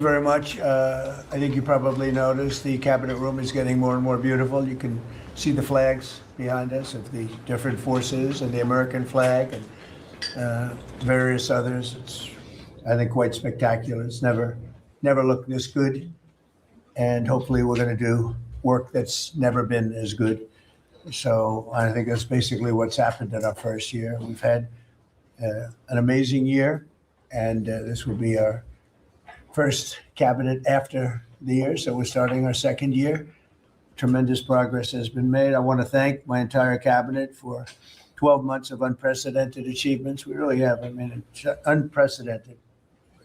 Very much. I think you probably noticed the cabinet room is getting more and more beautiful. You can see the flags behind us of the different forces and the American flag and various others. It's, I think, quite spectacular. It's never looked this good, and hopefully we're going to do work that's never been as good. So I think that's basically what's happened in our first year. We've had an amazing year, and this will be our first cabinet after the year, so we're starting our second year. Tremendous progress has been made. I want to thank my entire cabinet for 12 months of unprecedented achievements. We really have. I mean, it's unprecedented.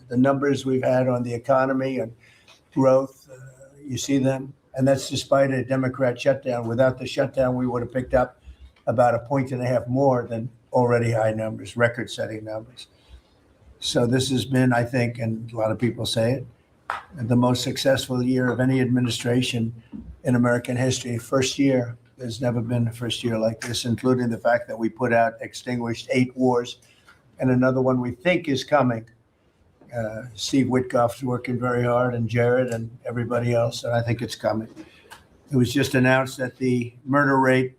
The numbers we've had on the economy and growth, you see them, and that's despite a Democrat shutdown. Without the shutdown, we would have picked up about a point and a half more than already high numbers, record-setting numbers. So this has been, I think, and a lot of people say it, the most successful year of any administration in American history. First year, there's never been a first year like this, including the fact that we extinguished 8 wars, and another one we think is coming. Steve Witkoff's working very hard, and Jared and everybody else, and I think it's coming. It was just announced that the murder rate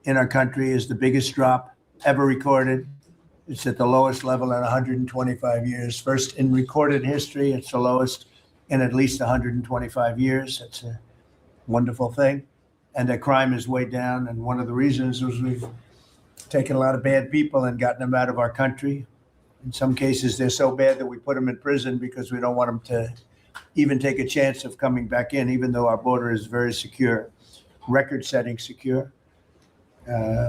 in our country is the biggest drop ever recorded. It's at the lowest level in 125 years. First in recorded history, it's the lowest in at least 125 years. It's a wonderful thing. And that crime is way down. And one of the reasons is we've taken a lot of bad people and gotten them out of our country. In some cases, they're so bad that we put them in prison because we don't want them to even take a chance of coming back in, even though our border is very secure, record-setting secure.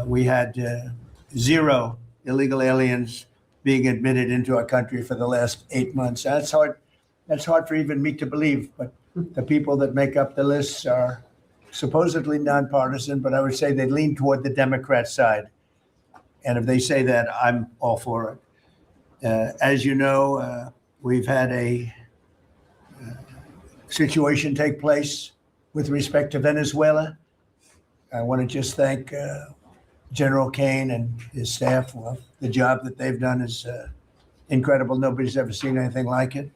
We had 0 illegal aliens being admitted into our country for the last 8 months. That's hard for even me to believe, but the people that make up the lists are supposedly nonpartisan, but I would say they lean toward the Democrat side. And if they say that, I'm all for it. As you know, we've had a situation take place with respect to Venezuela. I want to just thank General Kane and his staff. Well, the job that they've done is incredible. Nobody's ever seen anything like it.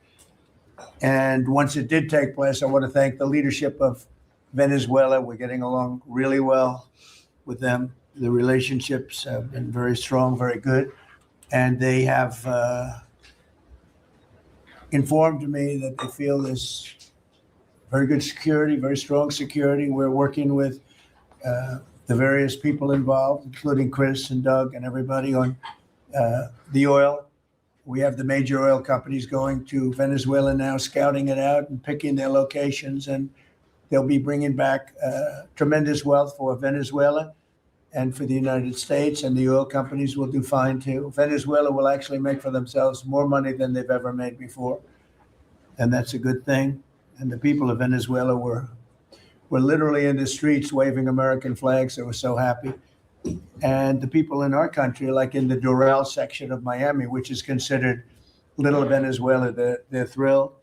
And once it did take place, I want to thank the leadership of Venezuela. We're getting along really well with them. The relationships have been very strong, very good. And they have informed me that they feel there's very good security, very strong security. We're working with the various people involved, including Chris and Doug and everybody on the oil. We have the major oil companies going to Venezuela now, scouting it out and picking their locations, and they'll be bringing back tremendous wealth for Venezuela and for the United States, and the oil companies will do fine too. Venezuela will actually make for themselves more money than they've ever made before, and that's a good thing. And the people of Venezuela were literally in the streets waving American flags. They were so happy. And the people in our country, like in the Doral section of Miami, which is considered Little Venezuela, they're thrilled.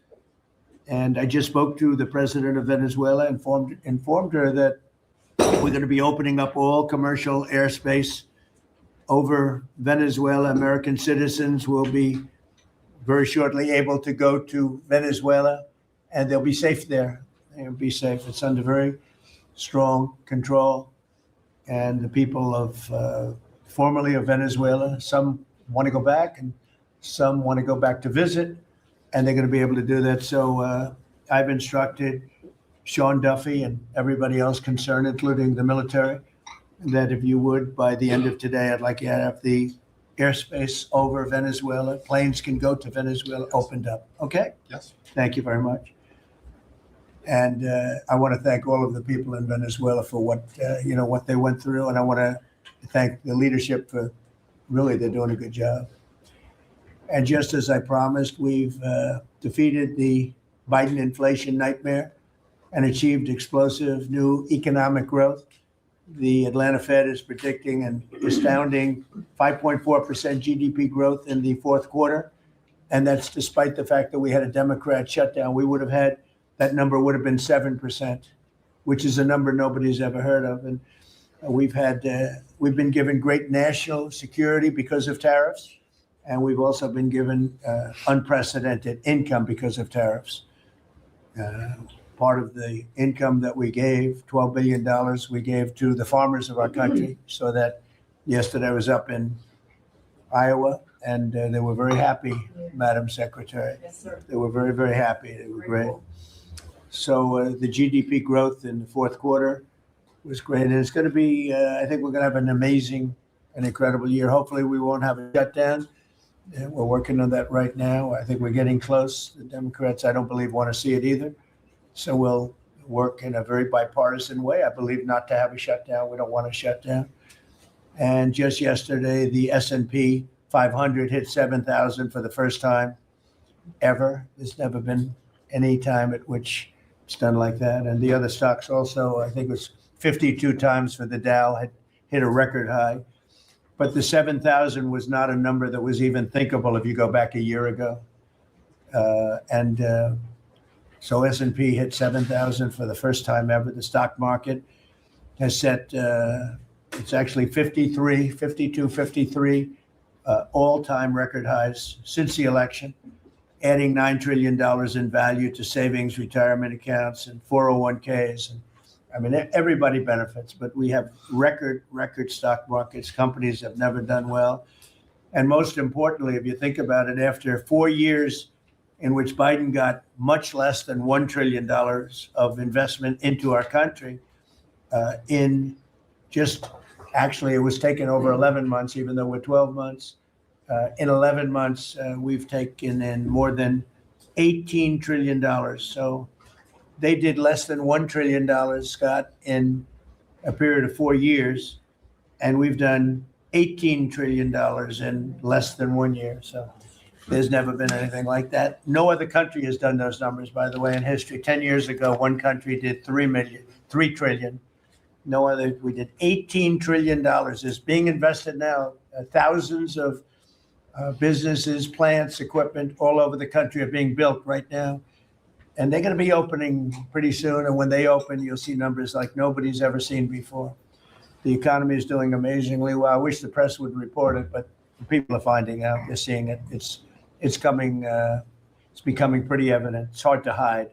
And I just spoke to the president of Venezuela, informed her that we're going to be opening up all commercial airspace over Venezuela. American citizens will be very shortly able to go to Venezuela, and they'll be safe there. They'll be safe. It's under very strong control. And the people of formerly of Venezuela, some want to go back and some want to go back to visit, and they're going to be able to do that. So I've instructed Sean Duffy and everybody else concerned, including the military, that if you would, by the end of today, I'd like you to have the airspace over Venezuela. Planes can go to Venezuela opened up. Okay? Yes. Thank you very much. And I want to thank all of the people in Venezuela for what they went through. And I want to thank the leadership for really, they're doing a good job. And just as I promised, we've defeated the Biden inflation nightmare and achieved explosive new economic growth. The Atlanta Fed is predicting an astounding 5.4% GDP growth in the fourth quarter. And that's despite the fact that we had a Democrat shutdown. That number would have been 7%, which is a number nobody's ever heard of. And we've been given great national security because of tariffs. And we've also been given unprecedented income because of tariffs. Part of the income that we gave, $12 billion, we gave to the farmers of our country, so that yesterday I was up in Iowa, and they were very happy, Madam Secretary. Yes, sir. They were very, very happy. They were great. Grateful. So the GDP growth in the fourth quarter was great. And it's going to be, I think we're going to have an amazing and incredible year. Hopefully we won't have a shutdown. And we're working on that right now. I think we're getting close. The Democrats, I don't believe, want to see it either. So we'll work in a very bipartisan way. I believe not to have a shutdown. We don't want a shutdown. And just yesterday, the S&P 500 hit 7,000 for the first time ever. There's never been any time at which it's done like that. And the other stocks also, I think it was 52 times for the Dow, had hit a record high. But the 7,000 was not a number that was even thinkable if you go back a year ago. So S&P hit 7,000 for the first time ever. The stock market has set, it's actually 53 all-time record highs since the election, adding $9 trillion in value to savings, retirement accounts, and 401ks. And I mean, everybody benefits, but we have record stock markets. Companies have never done well. And most importantly, if you think about it, after 4 years in which Biden got much less than $1 trillion of investment into our country, actually, it was taken over 11 months, even though we're 12 months. In 11 months, we've taken in more than $18 trillion. So they did less than $1 trillion, Scott, in a period of 4 years. And we've done $18 trillion in less than 1 year. So there's never been anything like that. No other country has done those numbers, by the way, in history. 10 years ago, one country did $3 trillion. No other. We did $18 trillion is being invested now. Thousands of businesses, plants, equipment all over the country are being built right now. And they're going to be opening pretty soon. And when they open, you'll see numbers like nobody's ever seen before. The economy is doing amazingly well. I wish the press would report it, but people are finding out. They're seeing it. It's coming. It's becoming pretty evident. It's hard to hide.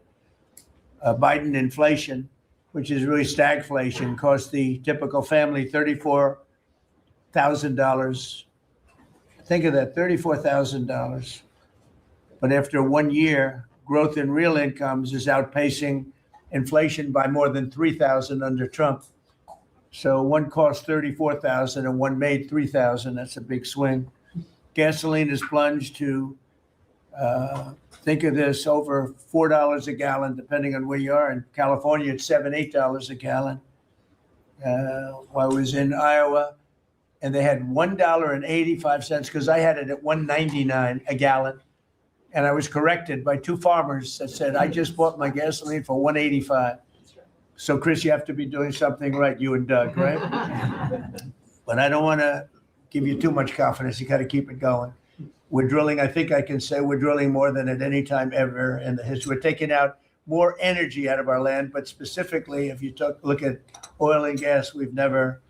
Biden inflation, which is really stagflation, cost the typical family $34,000. Think of that, $34,000. But after 1 year, growth in real incomes is outpacing inflation by more than $3,000 under Trump. So one cost $34,000 and one made $3,000. That's a big swing. Gasoline has plunged to, think of this, over $4 a gallon, depending on where you are. In California, it's $7, $8 a gallon. While I was in Iowa, and they had $1.85, because I had it at $1.99 a gallon. And I was corrected by two farmers that said, I just bought my gasoline for $1.85. So, Chris, you have to be doing something right, you and Doug, right? But I don't want to give you too much confidence. You got to keep it going. We're drilling, I think I can say we're drilling more than at any time ever in the history. We're taking out more energy out of our land, but specifically, if you look at oil and gas, we've never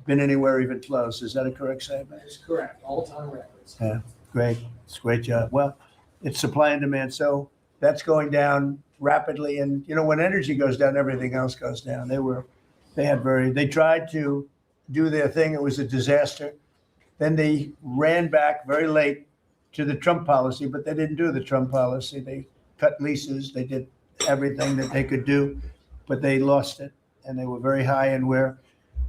been anywhere even close. Is that a correct statement? That is correct. All-time records. Yeah, great. It's a great job. Well, it's supply and demand. So that's going down rapidly. And, you know, when energy goes down, everything else goes down. They tried to do their thing. It was a disaster. Then they ran back very late to the Trump policy, but they didn't do the Trump policy. They cut leases. They did everything that they could do, but they lost it. And they were very high. And we're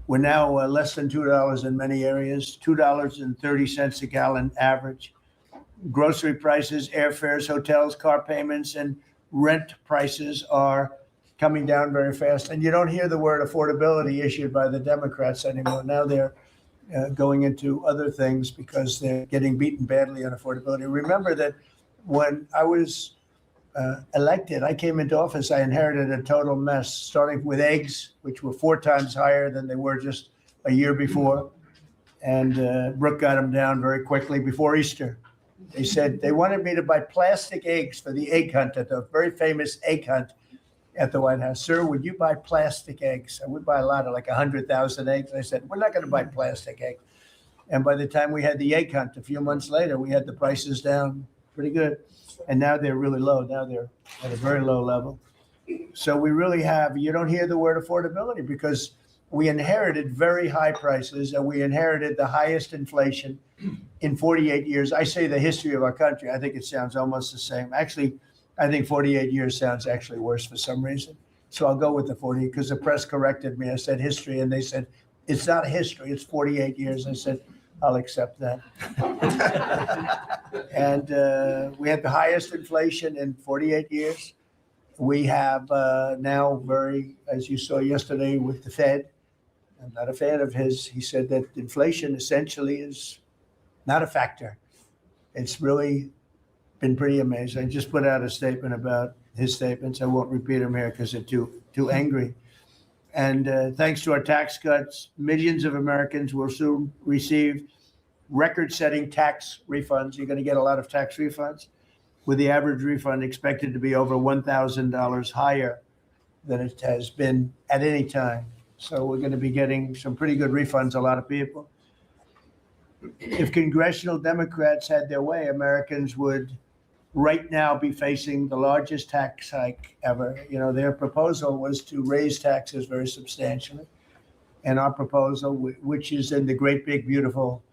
now less than $2 in many areas, $2.30 a gallon average. Grocery prices, airfares, hotels, car payments, and rent prices are coming down very fast. And you don't hear the word affordability issued by the Democrats anymore. Now they're going into other things because they're getting beaten badly on affordability. Remember that when I was elected, I came into office, I inherited a total mess, starting with eggs, which were 4 times higher than they were just a year before. And Brooke got them down very quickly before Easter. They said they wanted me to buy plastic eggs for the egg hunt, at the very famous egg hunt at the White House. Sir, would you buy plastic eggs? I would buy a lot of, like 100,000 eggs. I said, we're not going to buy plastic eggs. And by the time we had the egg hunt a few months later, we had the prices down pretty good. And now they're really low. Now they're at a very low level. So we really have, you don't hear the word affordability because we inherited very high prices and we inherited the highest inflation in 48 years. I say the history of our country. I think it sounds almost the same. Actually, I think 48 years sounds actually worse for some reason. So I'll go with the 40 because the press corrected me. I said history and they said, it's not history, it's 48 years. I said, I'll accept that. And we had the highest inflation in 48 years. We have now as you saw yesterday with the Fed, I'm not a fan of his. He said that inflation essentially is not a factor. It's really been pretty amazing. I just put out a statement about his statements. I won't repeat them here because they're too angry. And thanks to our tax cuts, millions of Americans will soon receive record-setting tax refunds. You're going to get a lot of tax refunds, with the average refund expected to be over $1,000 higher than it has been at any time. So we're going to be getting some pretty good refunds, a lot of people. If congressional Democrats had their way, Americans would right now be facing the largest tax hike ever. You know, their proposal was to raise taxes very substantially. And our proposal, which is in the great, big, beautiful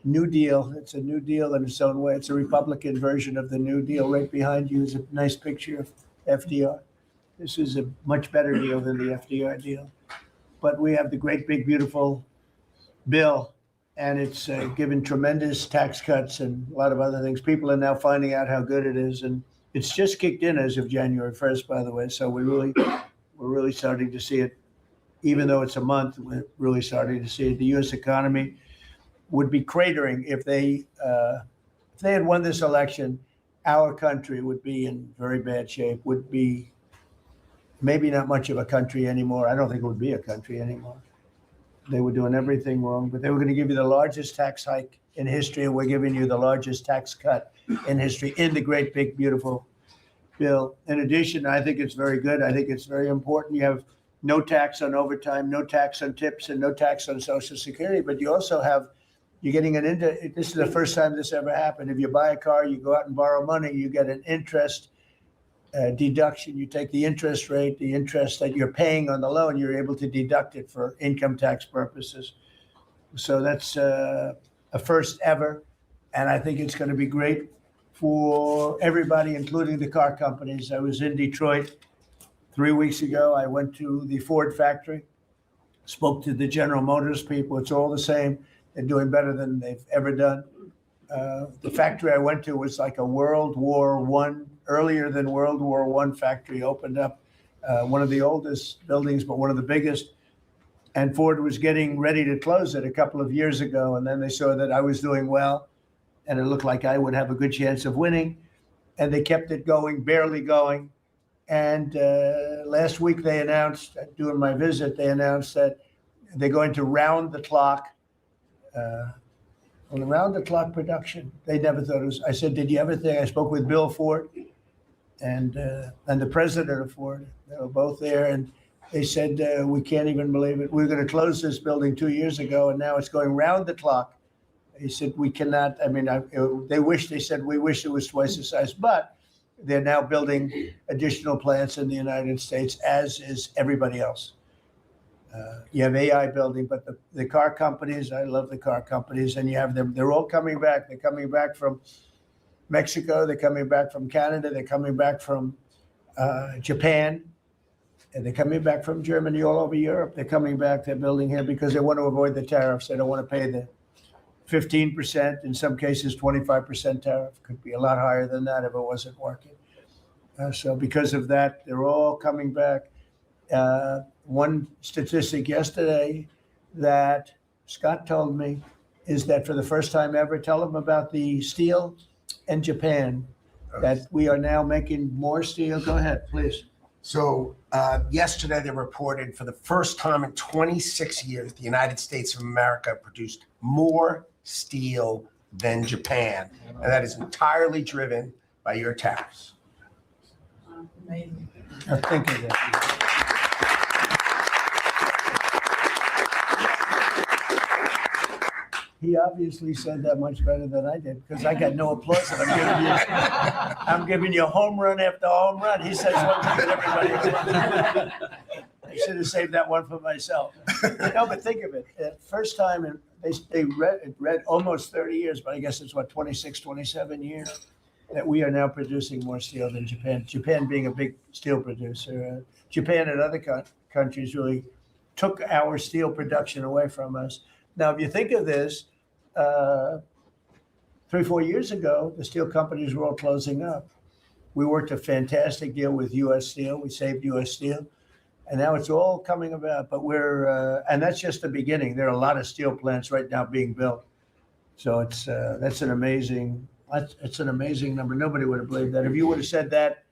New Deal, it's a New Deal in its own way. It's a Republican version of the New Deal. Right behind you is a nice picture of FDR. This is a much better deal than the FDR deal. But we have the great, big, beautiful bill, and it's given tremendous tax cuts and a lot of other things. People are now finding out how good it is, and it's just kicked in as of January 1st, by the way. So we're really starting to see it. Even though it's a month, we're really starting to see it. The U.S. economy would be cratering if they had won this election. Our country would be in very bad shape, would be maybe not much of a country anymore. I don't think it would be a country anymore. They were doing everything wrong, but they were going to give you the largest tax hike in history, and we're giving you the largest tax cut in history in the great, big, beautiful bill. In addition, I think it's very good. I think it's very important. You have no tax on overtime, no tax on tips, and no tax on Social Security, but you also have, you're getting this is the first time this ever happened. If you buy a car, you go out and borrow money, you get an interest deduction. You take the interest rate, the interest that you're paying on the loan, you're able to deduct it for income tax purposes. So that's a first ever. And I think it's going to be great for everybody, including the car companies. I was in Detroit 3 weeks ago. I went to the Ford factory, spoke to the General Motors people. It's all the same. They're doing better than they've ever done. The factory I went to was like a World War I, earlier than World War I factory, opened up, one of the oldest buildings, but one of the biggest. And Ford was getting ready to close it a couple of years ago. And then they saw that I was doing well and it looked like I would have a good chance of winning. And they kept it going, barely going. And last week they announced, during my visit, they announced that they're going to round the clock. On the round-the-clock production. They never thought it was. I said, did you ever think? I spoke with Bill Ford and the president of Ford. They were both there, and they said, we can't even believe it. We were going to close this building 2 years ago, and now it's going round the clock. He said, we cannot. I mean, they said, we wish it was twice the size, but they're now building additional plants in the United States, as is everybody else. You have AI building, but the car companies, I love the car companies, and you have them, they're all coming back. They're coming back from Mexico, they're coming back from Canada, they're coming back from Japan, and they're coming back from Germany, all over Europe. They're coming back, they're building here because they want to avoid the tariffs. They don't want to pay the 15%, in some cases 25% tariff. Could be a lot higher than that if it wasn't working. So because of that, they're all coming back. One statistic yesterday that Scott told me is that for the first time ever, tell them about the steel in Japan, that we are now making more steel. Go ahead, please. So yesterday they reported for the first time in 26 years, the United States of America produced more steel than Japan. And that is entirely driven by your tariffs. Amazing. Think of that. He obviously said that much better than I did, because I got no applause. And I'm giving you home run after home run. He says one thing and everybody else. I should have saved that one for myself. No, but think of it. First time, and they read almost 30 years, but I guess it's what, 26, 27 years, that we are now producing more steel than Japan. Japan being a big steel producer. Japan and other countries really took our steel production away from us. Now, if you think of this, 3-4 years ago, the steel companies were all closing up. We worked a fantastic deal with U.S. Steel. We saved U.S. Steel. And now it's all coming about. But and that's just the beginning. There are a lot of steel plants right now being built. So it's an amazing number. Nobody would have believed that. If you would have said that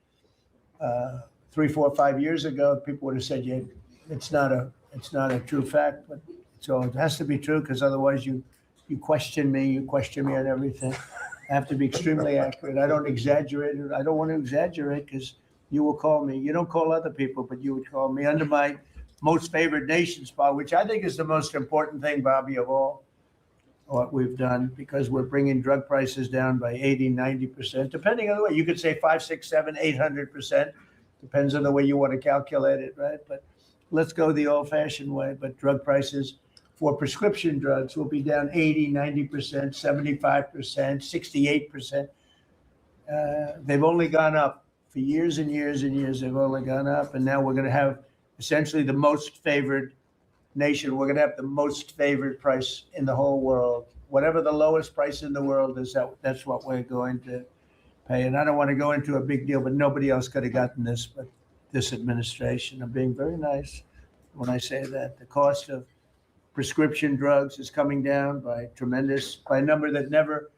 3, 4, 5 years ago, people would have said, yeah, it's not a true fact. But so it has to be true, because otherwise you question me on everything. I have to be extremely accurate. I don't exaggerate it. I don't want to exaggerate, because you will call me. You don't call other people, but you would call me under my most favored nation spot, which I think is the most important thing, Bobby, of all what we've done, because we're bringing drug prices down by 80, 90%, depending on the way. You could say 5, 6, 7, 800%. Depends on the way you want to calculate it, right? But let's go the old-fashioned way. But drug prices for prescription drugs will be down 80, 90%, 75%, 68%. They've only gone up for years and years and years. They've only gone up. And now we're going to have essentially the most favored nation. We're going to have the most favored price in the whole world. Whatever the lowest price in the world is, that's what we're going to pay. And I don't want to go into a big deal, but nobody else could have gotten this but this administration. I'm being very nice when I say that. The cost of prescription drugs is coming down by a number that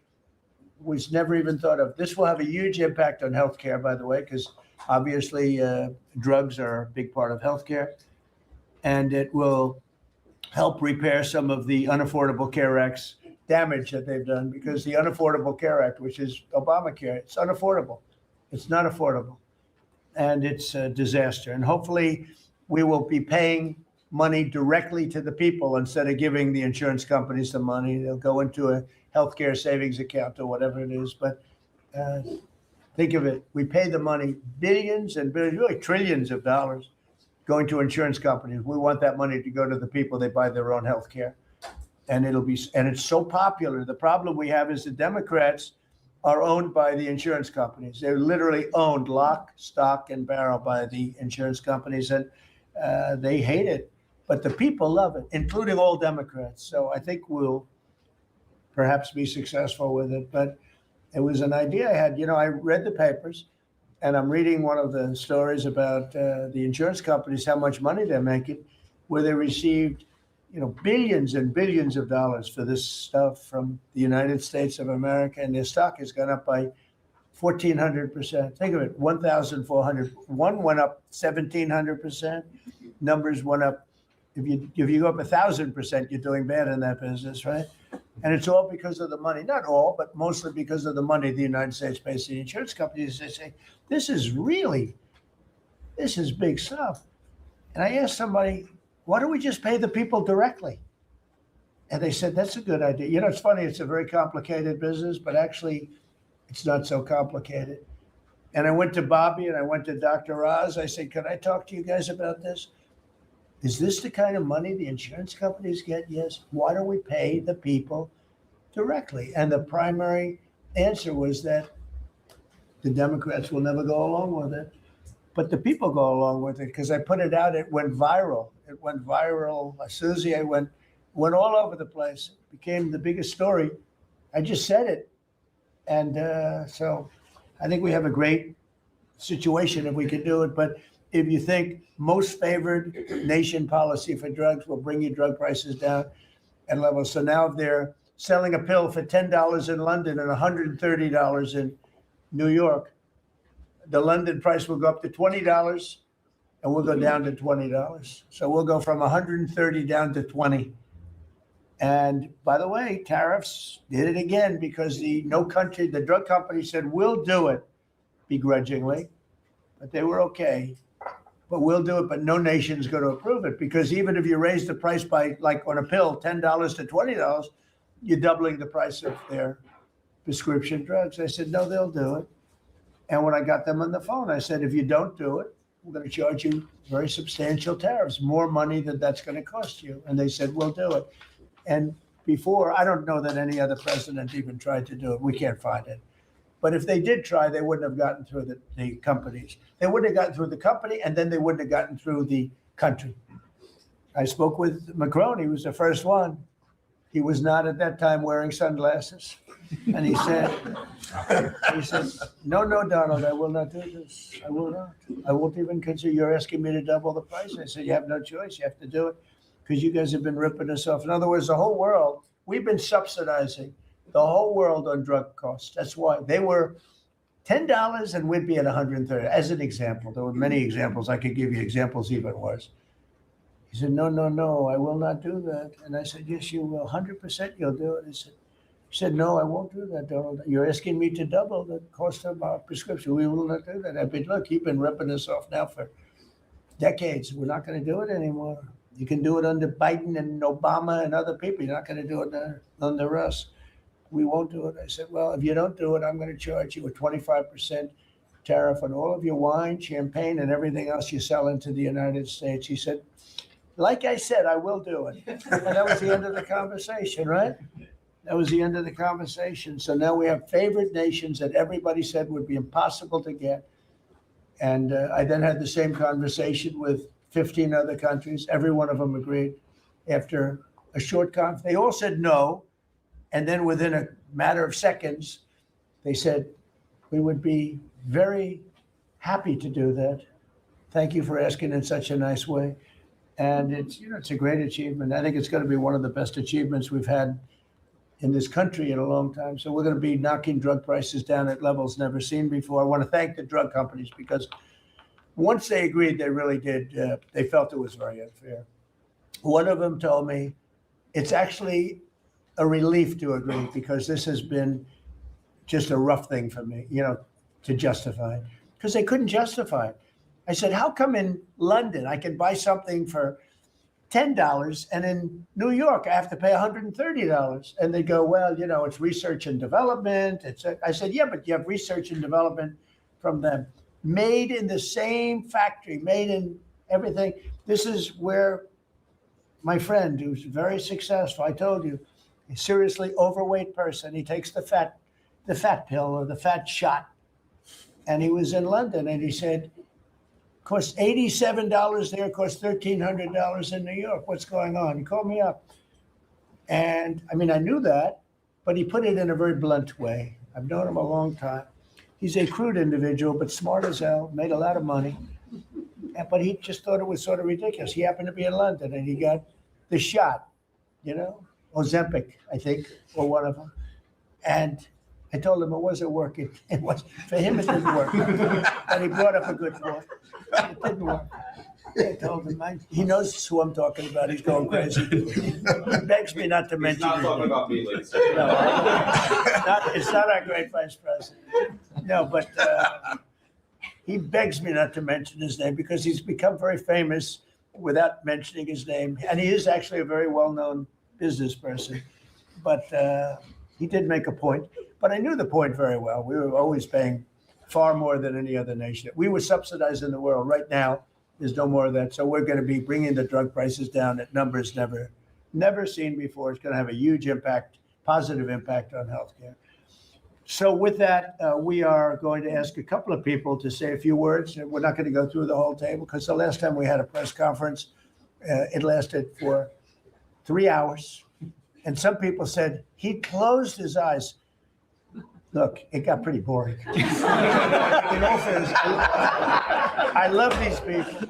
was never even thought of. This will have a huge impact on healthcare, by the way, because obviously drugs are a big part of healthcare, and it will help repair some of the Unaffordable Care Act's damage that they've done, because the Unaffordable Care Act, which is Obamacare, it's unaffordable. It's not affordable, and it's a disaster. And hopefully we will be paying money directly to the people instead of giving the insurance companies the money. They'll go into a healthcare savings account or whatever it is. But think of it. We pay the money, billions and billions, really trillions of dollars going to insurance companies. We want that money to go to the people. They buy their own healthcare. And it's so popular. The problem we have is the Democrats are owned by the insurance companies. They're literally owned lock, stock, and barrel by the insurance companies. And they hate it. But the people love it, including all Democrats. So I think we'll perhaps be successful with it. But it was an idea I had. I read the papers, and I'm reading one of the stories about the insurance companies, how much money they're making, where they received, billions and billions of dollars for this stuff from the United States of America, and their stock has gone up by 1,400%. Think of it, 1,400. One went up 1,700%. Numbers went up. If you go up 1,000%, you're doing bad in that business, right? And it's all because of the money. Not all, but mostly because of the money the United States pays the insurance companies. They say, this is big stuff. And I asked somebody, why don't we just pay the people directly? And they said, that's a good idea. It's funny, it's a very complicated business, but actually it's not so complicated. And I went to Bobby and I went to Dr. Oz. I said, can I talk to you guys about this? Is this the kind of money the insurance companies get? Yes. Why don't we pay the people directly? And the primary answer was that the Democrats will never go along with it, but the people go along with it, because I put it out. It went viral. Susie, I went all over the place. It became the biggest story. I just said it. And so I think we have a great situation if we can do it. But if you think most favored nation policy for drugs will bring your drug prices down at levels. So now if they're selling a pill for $10 in London and $130 in New York, the London price will go up to $20 and we'll go down to $20. So we'll go from 130 down to 20. And by the way, tariffs did it again, because the drug company said, we'll do it begrudgingly, but they were okay. But we'll do it, but no nation's going to approve it, because even if you raise the price by, like on a pill, $10 to $20, you're doubling the price of their prescription drugs. I said, no, they'll do it. And when I got them on the phone, I said, if you don't do it, we're going to charge you very substantial tariffs, more money than that's going to cost you. And they said, we'll do it. And before, I don't know that any other president even tried to do it. We can't find it. But if they did try, they wouldn't have gotten through the companies. They wouldn't have gotten through the company, and then they wouldn't have gotten through the country. I spoke with Macron. He was the first one. He was not at that time wearing sunglasses. And he said, no, Donald, I will not do this. I will not. I won't even consider, you're asking me to double the price. I said, you have no choice. You have to do it because you guys have been ripping us off. In other words, the whole world, we've been subsidizing the whole world on drug costs. That's why they were $10 and we'd be at 130. As an example, there were many examples. I could give you examples even worse. He said, no, I will not do that. And I said, yes, you will. 100% you'll do it. He said, no, I won't do that, Donald. You're asking me to double the cost of our prescription. We will not do that. I mean, look, you've been ripping us off now for decades. We're not going to do it anymore. You can do it under Biden and Obama and other people. You're not going to do it under us. We won't do it. I said, well, if you don't do it, I'm going to charge you a 25% tariff on all of your wine, champagne, and everything else you sell into the United States. He said, like I said, I will do it. And that was the end of the conversation, right? That was the end of the conversation. So now we have favored nations that everybody said would be impossible to get. And I then had the same conversation with 15 other countries. Every one of them agreed. After a short conference, they all said no. And then within a matter of seconds, they said, we would be very happy to do that. Thank you for asking in such a nice way. And it's a great achievement. I think it's going to be one of the best achievements we've had in this country in a long time. So we're going to be knocking drug prices down at levels never seen before. I want to thank the drug companies because once they agreed, they really did. They felt it was very unfair. One of them told me it's actually a relief to agree because this has been just a rough thing for me, to justify, because they couldn't justify it. I said, how come in London I can buy something for $10 and in New York I have to pay $130? And they go, well, it's research and development. I said, yeah, but you have research and development from them. Made in the same factory, made in everything. This is where my friend, who's very successful, I told you, a seriously overweight person, he takes the fat pill or the fat shot. And he was in London and he said, costs $87 there, costs $1,300 in New York. What's going on? He called me up. And I mean, I knew that, but he put it in a very blunt way. I've known him a long time. He's a crude individual, but smart as hell, made a lot of money. But he just thought it was sort of ridiculous. He happened to be in London and he got the shot, Ozempic, I think, or one of them. And I told him it wasn't working. It was, for him, it didn't work. But he brought up a good point. It didn't work. I told him, he knows who I'm talking about. He's going crazy. He begs me not to mention He's not his talking name. about me, ladies. No, it's not our great vice president. No, but he begs me not to mention his name because he's become very famous without mentioning his name. And he is actually a very well-known business person. But he did make a point. But I knew the point very well. We were always paying far more than any other nation. We were subsidizing the world. Right now, there's no more of that. So we're going to be bringing the drug prices down at numbers never seen before. It's going to have a huge impact, positive impact on healthcare. So with that, we are going to ask a couple of people to say a few words. We're not going to go through the whole table because the last time we had a press conference, it lasted for 3 hours. And some people said he closed his eyes. Look, it got pretty boring. In all fairness, I love these people.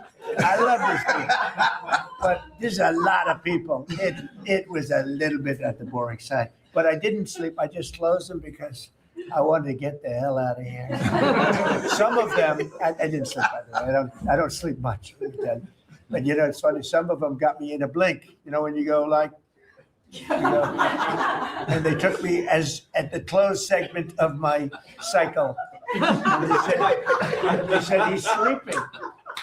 But there's a lot of people. It was a little bit at the boring side. But I didn't sleep. I just closed them because I wanted to get the hell out of here. Some of them, I didn't sleep, by the way. I don't sleep much. But it's funny. Some of them got me in a blink. When you go like, and they took me as at the closed segment of my cycle. And they said he's sleeping.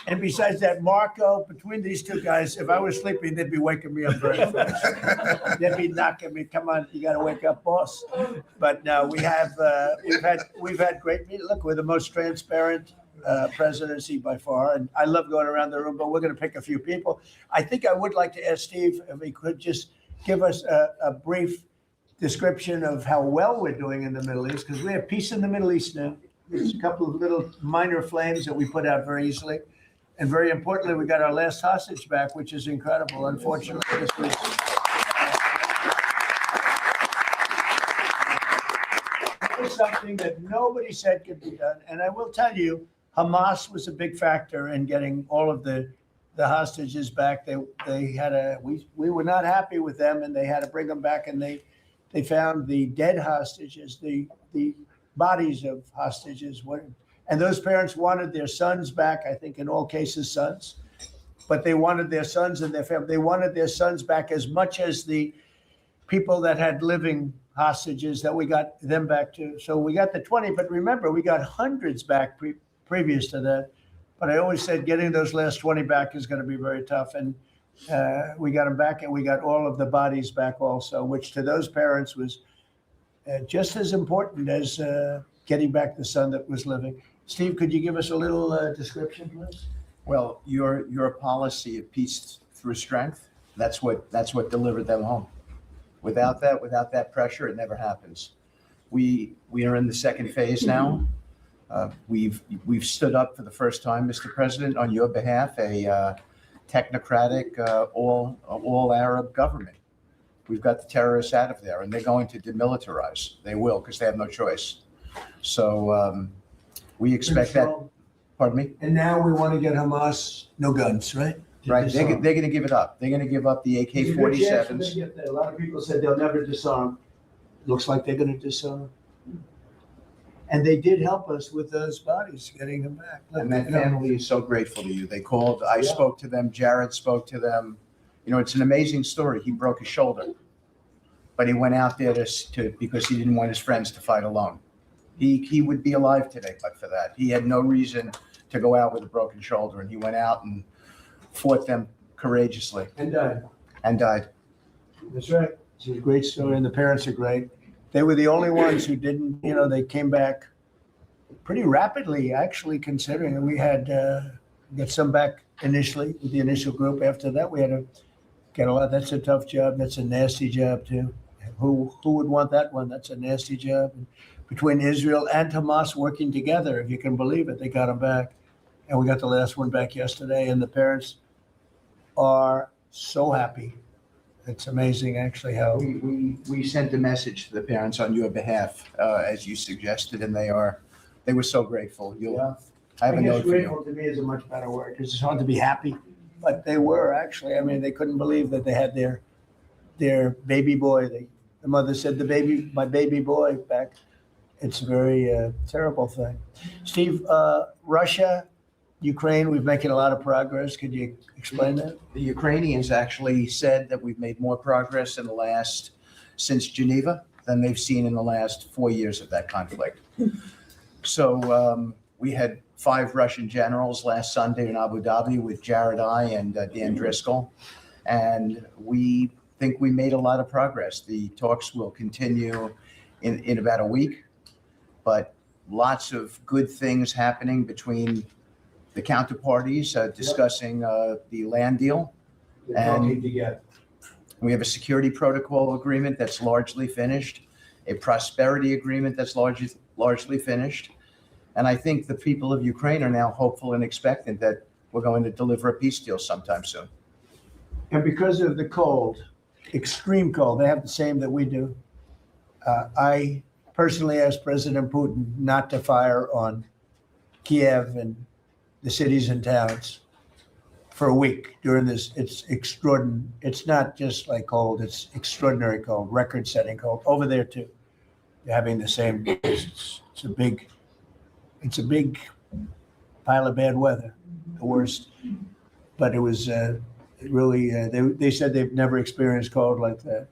And besides that, Marco, between these two guys, if I was sleeping, they'd be waking me up very fast. They'd be knocking me, come on, you gotta wake up, boss. But no, we've had great meetings. Look, we're the most transparent presidency by far, and I love going around the room, but we're gonna pick a few people. I think I would like to ask Steve if he could just give us a brief description of how well we're doing in the Middle East, because we have peace in the Middle East now. There's a couple of little minor flames that we put out very easily. And very importantly, we got our last hostage back, which is incredible. Unfortunately, this was something that nobody said could be done. And I will tell you, Hamas was a big factor in getting all of the hostages back. We were not happy with them, and they had to bring them back. And they found the dead hostages, the bodies of hostages. And those parents wanted their sons back, I think in all cases sons, but they wanted their sons and their family. They wanted their sons back as much as the people that had living hostages that we got them back to. So we got the 20, but remember, we got hundreds back previous to that. But I always said getting those last 20 back is going to be very tough. And we got them back, and we got all of the bodies back also, which to those parents was just as important as getting back the son that was living. Steve, could you give us a little description, please? Well, your policy of peace through strength, that's what delivered them home. Without that pressure, it never happens. We are in the second phase now. We've stood up for the first time, Mr. President, on your behalf, a technocratic, all Arab government. We've got the terrorists out of there, and they're going to demilitarize. They will, because they have no choice. So we expect that. Pardon me? And now we want to get Hamas no guns, right? Right, they're going to give it up. They're going to give up the AK-47s. A lot of people said they'll never disarm. Looks like they're going to disarm. And they did help us with those bodies, getting them back. Look, And that family is so grateful to you. They called, I spoke to them, Jared spoke to them. You know, it's an amazing story. He broke his shoulder, but he went out there because he didn't want his friends to fight alone. He would be alive today, but for that. He had no reason to go out with a broken shoulder, and he went out and fought them courageously And died. and died. That's right. It's a great story, and the parents are great. They were the only ones who didn't, they came back pretty rapidly, actually, considering. And we had got some back initially with the initial group. After that, we had to get a lot. That's a tough job. That's a nasty job, too. Who would want that one? That's a nasty job. And between Israel and Hamas working together, if you can believe it, they got them back. And we got the last one back yesterday, and the parents are so happy. It's amazing, actually, how We sent a message to the parents on your behalf, as you suggested, and they were so grateful. I have a I guess note for you. grateful to me is a much better word, because it's hard to be happy, but they were actually. I mean, they couldn't believe that they had their baby boy. The mother said, my baby boy back. It's a very terrible thing. Steve, Russia, Ukraine, we've making a lot of progress. Could you explain that? The Ukrainians actually said that we've made more progress since Geneva than they've seen in the last 4 years of that conflict. So we had 5 Russian generals last Sunday in Abu Dhabi with Jared and Dan Driscoll, and we think we made a lot of progress. The talks will continue in about a week, but lots of good things happening between the counterparties discussing the land deal. And we have a security protocol agreement that's largely finished, a prosperity agreement that's largely finished. And I think the people of Ukraine are now hopeful and expectant that we're going to deliver a peace deal sometime soon. And because of the cold, extreme cold, they have the same that we do. I personally asked President Putin not to fire on Kiev and the cities and towns for a week during this. It's extraordinary. It's not just like cold, it's extraordinary cold, record-setting cold. Over there too, they're having the same. It's a big pile of bad weather, the worst. But it was really. They said they've never experienced cold like that.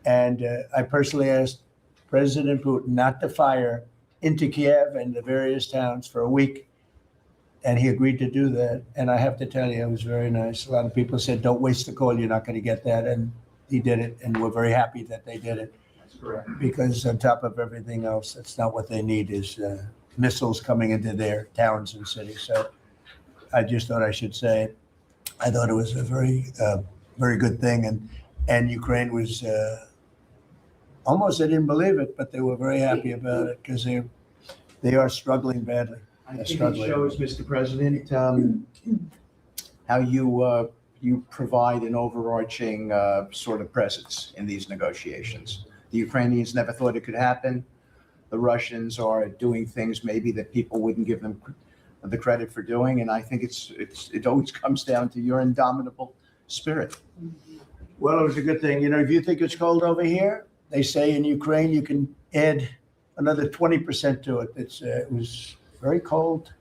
And I personally asked President Putin not to fire into Kiev and the various towns for a week. And he agreed to do that. And I have to tell you, it was very nice. A lot of people said, don't waste the call, you're not going to get that. And he did it, and we're very happy that they did it. That's correct. Because on top of everything else, that's not what they need is missiles coming into their towns and cities. So I just thought I should say it. I thought it was a very good thing. And Ukraine was almost, I didn't believe it, but they were very happy about it because they are struggling badly. I They're think it struggling. shows, Mr. President, how you provide an overarching sort of presence in these negotiations. The Ukrainians never thought it could happen. The Russians are doing things maybe that people wouldn't give them the credit for doing, and I think it always comes down to your indomitable spirit. Well, it was a good thing. If you think it's cold over here, they say in Ukraine you can add another 20% to it. It was very cold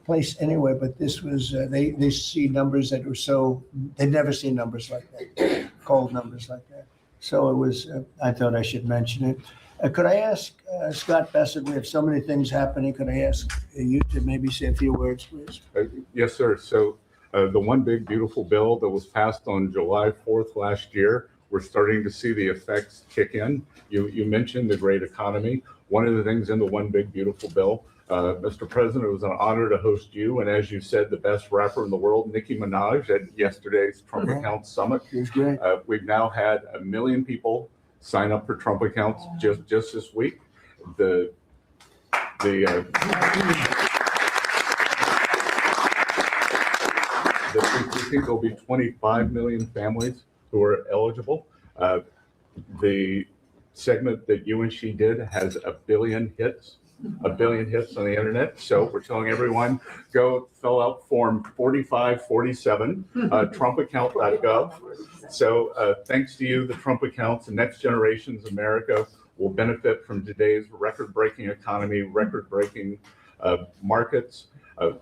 place anyway, but this was, they see numbers that were they'd never seen numbers like that, cold numbers like that. So it was, I thought I should mention it. Could I ask Scott Bassett, we have so many things happening, could I ask you to maybe say a few words, please? Yes, sir. So the one big beautiful bill that was passed on July 4th last year, we're starting to see the effects kick in. You mentioned the great economy. One of the things in the one big beautiful bill, Mr. President, it was an honor to host you. And as you said, the best rapper in the world, Nicki Minaj, at yesterday's Trump Accounts Summit. It was great. We've now had 1 million people sign up for Trump accounts just this week. We think there'll be 25 million families who are eligible. The segment that you and she did has 1 billion hits. 1 billion hits on the internet. So we're telling everyone, go fill out form 4547, trumpaccount.gov. So thanks to you, the Trump accounts and Next Generation's America will benefit from today's record-breaking economy, record-breaking markets.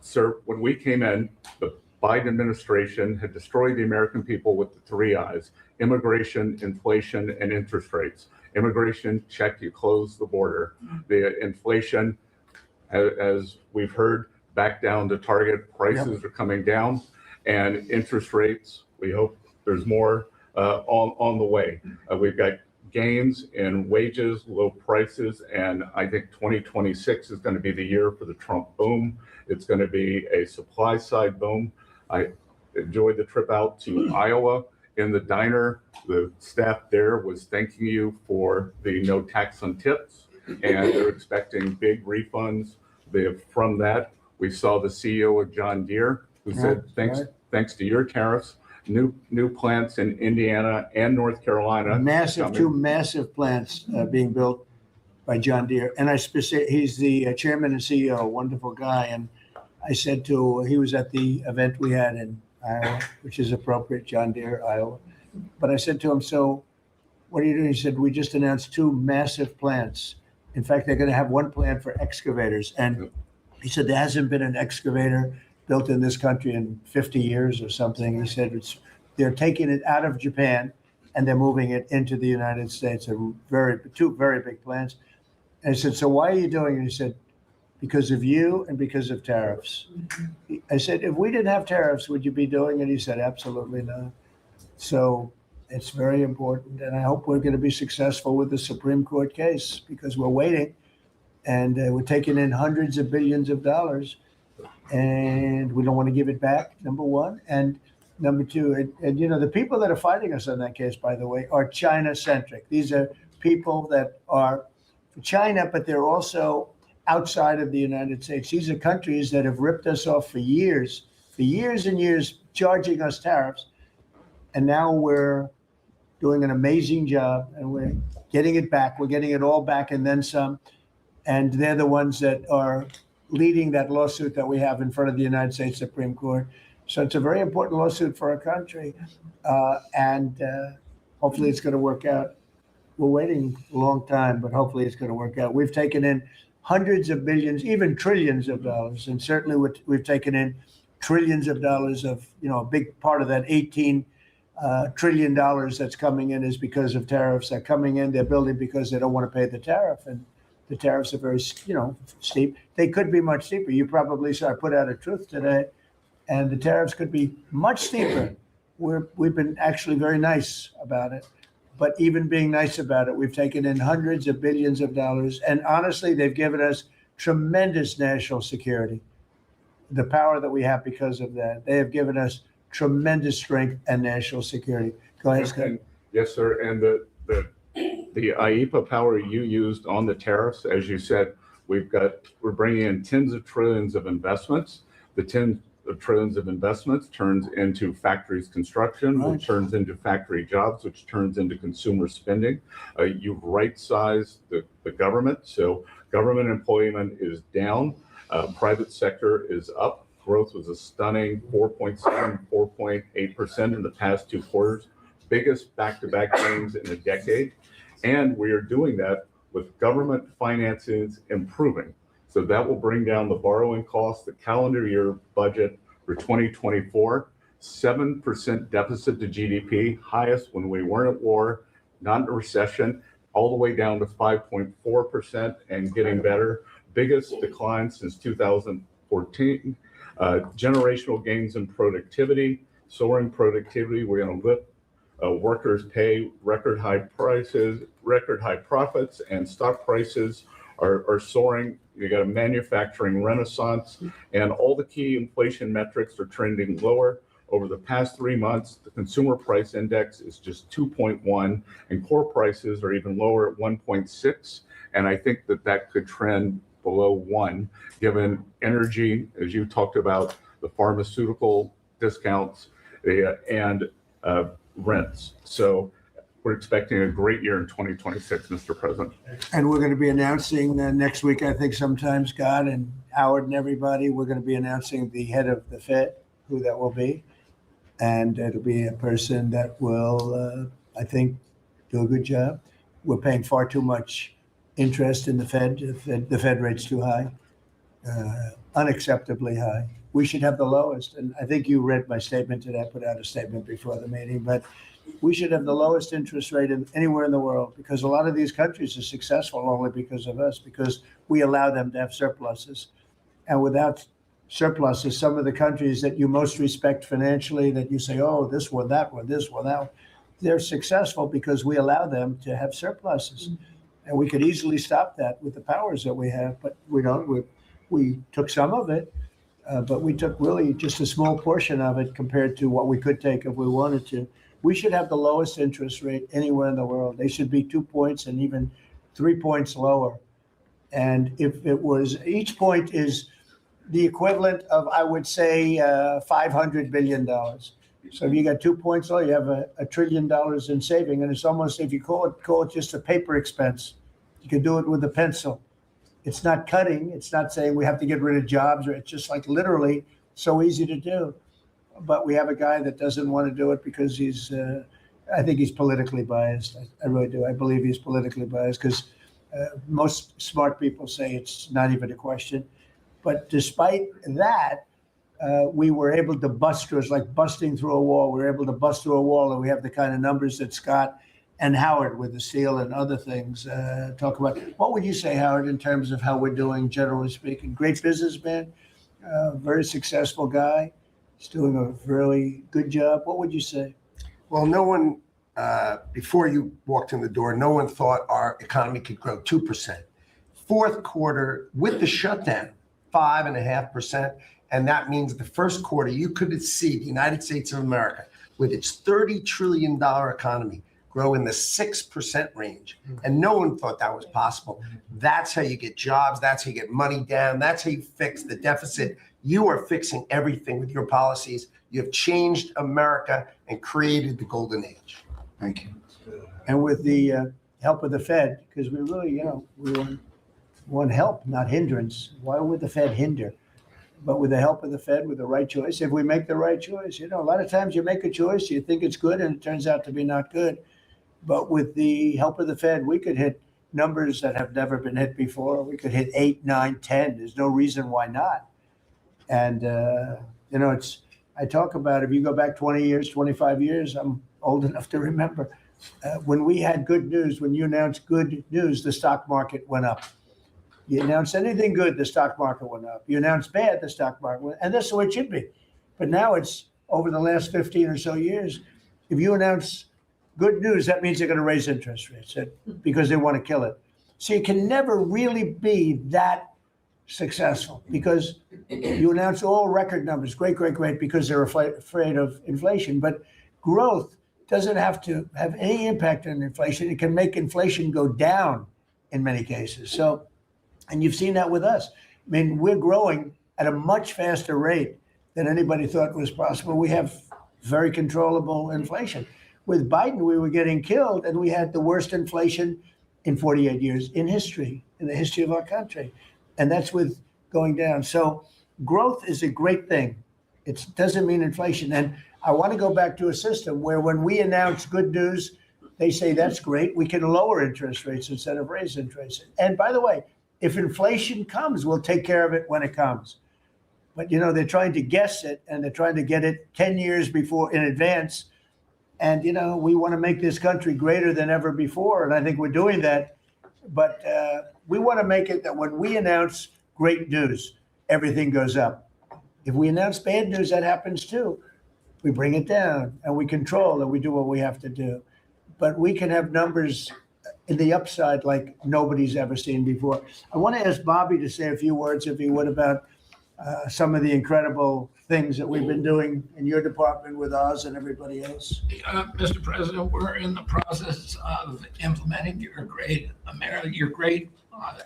Sir, when we came in, the Biden administration had destroyed the American people with the 3 I's: immigration, inflation, and interest rates. Immigration, check, you close the border. The inflation, as we've heard, back down to target. Prices are coming down, and interest rates, we hope there's more on the way. We've got gains in wages, low prices, and I think 2026 is going to be the year for the Trump boom. It's going to be a supply side boom. I enjoyed the trip out to Iowa. In the diner, the staff there was thanking you for the no tax on tips, and they're expecting big refunds. From that, we saw the CEO of John Deere who said, thanks to your tariffs, new plants in Indiana and North Carolina. Two massive plants being built by John Deere. And he's the chairman and CEO, a wonderful guy. And I said he was at the event we had in Iowa, which is appropriate, John Deere, Iowa. But I said to him, so what are you doing? He said, we just announced 2 massive plants. In fact, they're going to have 1 plant for excavators. And he said, there hasn't been an excavator built in this country in 50 years or something. He said, they're taking it out of Japan and they're moving it into the United States. 2 very big plants. And I said, so why are you doing it? He said, because of you and because of tariffs. I said, if we didn't have tariffs, would you be doing it? He said, absolutely not. So it's very important. And I hope we're going to be successful with the Supreme Court case because we're waiting and we're taking in hundreds of billions of dollars and we don't want to give it back, number one. And number two, and the people that are fighting us on that case, by the way, are China-centric. These are people that are China, but they're also outside of the United States. These are countries that have ripped us off for years and years, charging us tariffs. And now we're doing an amazing job and we're getting it back. We're getting it all back and then some. And they're the ones that are leading that lawsuit that we have in front of the United States Supreme Court. So it's a very important lawsuit for our country. And hopefully it's going to work out. We're waiting a long time, but hopefully it's going to work out. We've taken in hundreds of billions, even trillions of dollars. And certainly we've taken in trillions of dollars of, a big part of that $18 trillion that's coming in is because of tariffs that are coming in. They're building because they don't want to pay the tariff. And The tariffs are very, steep. They could be much steeper. You probably saw I put out a truth today, and the tariffs could be much steeper. We've been actually very nice about it. But even being nice about it, we've taken in hundreds of billions of dollars. And honestly, they've given us tremendous national security. The power that we have because of that. They have given us tremendous strength and national security. Go ahead, Scott. And- Yes, sir. And the IEPA power you used on the tariffs, as you said, we're bringing in tens of trillions of investments. The tens of trillions of investments turns into factories construction, Right. which turns into factory jobs, which turns into consumer spending. You've right-sized the government. So government employment is down. Private sector is up. Growth was a stunning 4.7, 4.8% in the past 2 quarters. Biggest back-to-back gains in a decade. And we are doing that with government finances improving. So that will bring down the borrowing costs, the calendar year budget for 2024, 7% deficit to GDP, highest when we weren't at war, not in a recession, all the way down to 5.4% and getting better. Biggest decline since 2014. Generational gains in productivity, soaring productivity. We're going to lift workers' pay, record high prices, record high profits, and stock prices are soaring. You got a manufacturing renaissance, and all the key inflation metrics are trending lower. Over the past 3 months, the consumer price index is just 2.1, and core prices are even lower at 1.6. And I think that could trend below 1, given energy, as you talked about, the pharmaceutical discounts and rents. So we're expecting a great year in 2026, Mr. President. And we're going to be announcing next week, I think sometime, Scott and Howard and everybody, we're going to be announcing the head of the Fed, who that will be. And it'll be a person that will, I think, do a good job. We're paying far too much interest in the Fed. The Fed rate's too high, unacceptably high. We should have the lowest. And I think you read my statement today. I put out a statement before the meeting, but we should have the lowest interest rate anywhere in the world, because a lot of these countries are successful only because of us, because we allow them to have surpluses. And without surpluses, some of the countries that you most respect financially, that you say, oh, this one, that one, this one, that one, they're successful because we allow them to have surpluses. And we could easily stop that with the powers that we have, but we don't. We took some of it, but we took really just a small portion of it compared to what we could take if we wanted to. We should have the lowest interest rate anywhere in the world. They should be 2 points and even 3 points lower. And if it was, each point is the equivalent of, I would say, $500 billion. So if you got 2 points low, you have $1 trillion in saving. And it's almost, if you call it just a paper expense, you can do it with a pencil. It's not cutting. It's not saying we have to get rid of jobs, or it's just like literally so easy to do. But we have a guy that doesn't want to do it because he's, I think he's politically biased. I really do. I believe he's politically biased, because most smart people say it's not even a question. But despite that, we were able to bust through. It's like busting through a wall. We were able to bust through a wall, and we have the kind of numbers that Scott and Howard with the steel and other things talk about. What would you say, Howard, in terms of how we're doing, generally speaking? Great businessman, very successful guy. He's doing a really good job. What would you say? Well, no one, before you walked in the door, no one thought our economy could grow 2%. Fourth quarter, with the shutdown, 5.5%. And that means the first quarter, you could see the United States of America, with its $30 trillion economy, grow in the 6% range. And no one thought that was possible. That's how you get jobs. That's how you get money down. That's how you fix the deficit. You are fixing everything with your policies. You have changed America and created the golden age. Thank you. And with the help of the Fed, because we really, we want help, not hindrance. Why would the Fed hinder? But with the help of the Fed, with the right choice, if we make the right choice, a lot of times you make a choice, you think it's good, and it turns out to be not good. But with the help of the Fed, we could hit numbers that have never been hit before. We could hit 8, 9, 10. There's no reason why not. And, I talk about, if you go back 20 years, 25 years, I'm old enough to remember, when we had good news, when you announced good news, the stock market went up. You announce anything good, the stock market went up. You announce bad, the stock market went, and that's the way it should be. But now it's over the last 15 or so years. If you announce good news, that means they're going to raise interest rates because they want to kill it. So you can never really be that successful because you announce all record numbers, great, because they're afraid of inflation. But growth doesn't have to have any impact on inflation. It can make inflation go down in many cases. So, and you've seen that with us. I mean, we're growing at a much faster rate than anybody thought was possible. We have very controllable inflation. With Biden, we were getting killed, and we had the worst inflation in 48 years in history, in the history of our country. And that's with going down. So growth is a great thing. It doesn't mean inflation. And I want to go back to a system where when we announce good news, they say, that's great. We can lower interest rates instead of raise interest rates. And by the way, if inflation comes, we'll take care of it when it comes. But, you know, they're trying to guess it, and they're trying to get it 10 years before in advance. And, you know, we want to make this country greater than ever before. And I think we're doing that. But we want to make it that when we announce great news, everything goes up. If we announce bad news, that happens too. We bring it down and we control and we do what we have to do. But we can have numbers in the upside like nobody's ever seen before. I want to ask Bobby to say a few words, if he would, about some of the incredible things that we've been doing in your department with Oz and everybody else. Mr. President, we're in the process of implementing your great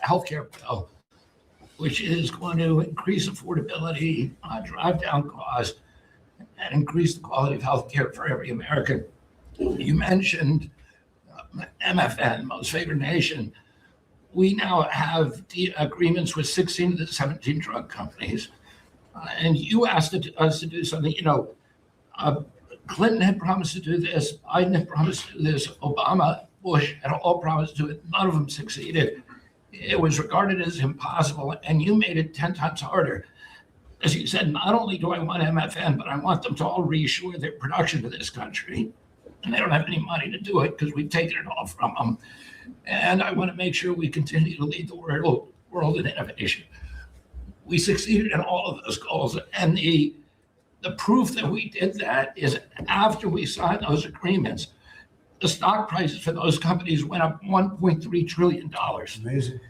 healthcare bill, which is going to increase affordability, drive down costs, and increase the quality of healthcare for every American. You mentioned MFN, Most Favored Nation. We now have agreements with 16 of the 17 drug companies. And you asked us to do something, you know, Clinton had promised to do this, Biden had promised to do this, Obama, Bush had all promised to do it. None of them succeeded. It was regarded as impossible, and you made it 10 times harder. As you said, not only do I want MFN, but I want them to all reshore their production to this country. And they don't have any money to do it because we've taken it all from them. And I want to make sure we continue to lead the world in innovation. We succeeded in all of those goals. And the proof that we did that is after we signed those agreements, the stock prices for those companies went up $1.3 trillion. Amazing.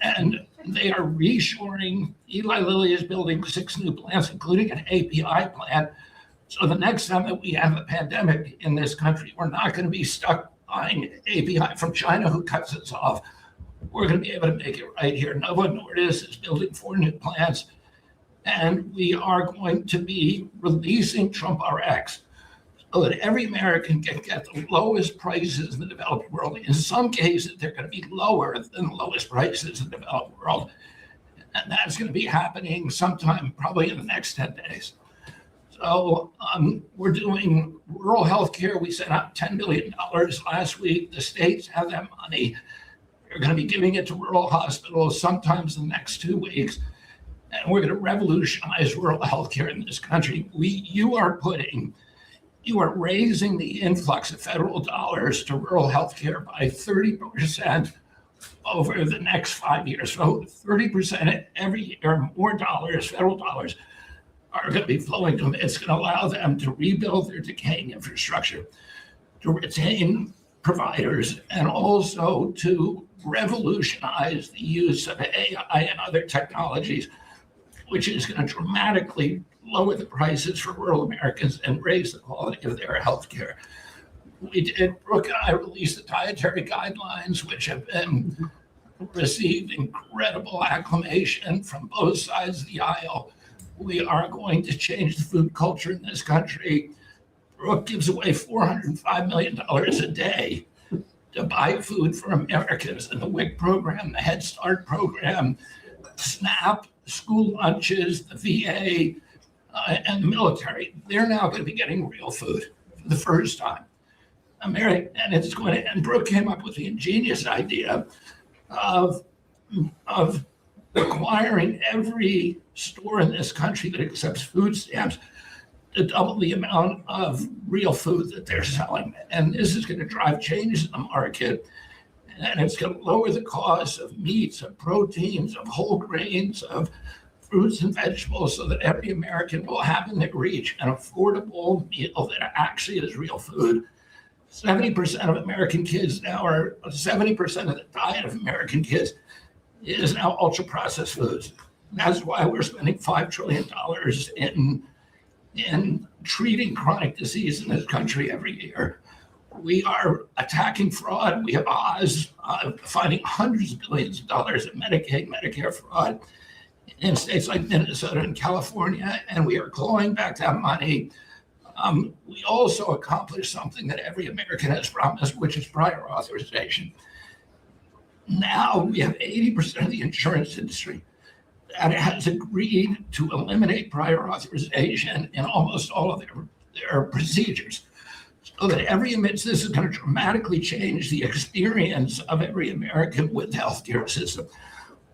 And they are reshoring. Eli Lilly is building 6 new plants, including an API plant. So the next time that we have a pandemic in this country, we're not going to be stuck buying API from China, who cuts us off. We're going to be able to make it right here. Novo Nordisk is building 4 new plants, and we are going to be releasing Trump RX so that every American can get the lowest prices in the developed world. In some cases, they're going to be lower than the lowest prices in the developed world. And that's going to be happening sometime probably in the next 10 days. So we're doing rural health care. We sent out $10 billion last week. The states have that money. They're going to be giving it to rural hospitals sometimes in the next 2 weeks. And we're going to revolutionize rural health care in this country. You are raising the influx of federal dollars to rural health care by 30% over the next 5 years. So 30% every year, more dollars, federal dollars, are going to be flowing to them. It's going to allow them to rebuild their decaying infrastructure, to retain providers, and also to revolutionize the use of AI and other technologies, which is going to dramatically lower the prices for rural Americans and raise the quality of their health care. Brooke and I released the dietary guidelines, which have been received incredible acclamation from both sides of the aisle. We are going to change the food culture in this country. Brooke gives away $405 million a day to buy food for Americans in the WIC program, the Head Start program, SNAP, school lunches, the VA, and the military. They're now going to be getting real food for the first time. And Brooke came up with the ingenious idea of requiring every store in this country that accepts food stamps to double the amount of real food that they're selling. And this is going to drive change in the market. And it's going to lower the cost of meats, of proteins, of whole grains, of fruits and vegetables so that every American will have in their reach an affordable meal that actually is real food. 70% of American kids now are, 70% of the diet of American kids is now ultra processed foods. That's why we're spending $5 trillion in treating chronic disease in this country every year. We are attacking fraud. We have Oz finding hundreds of billions of dollars in Medicaid, Medicare fraud in states like Minnesota and California, and we are clawing back that money. We also accomplished something that every American has promised, which is prior authorization. Now we have 80% of the insurance industry that has agreed to eliminate prior authorization in almost all of their procedures. So that this is going to dramatically change the experience of every American with the healthcare system.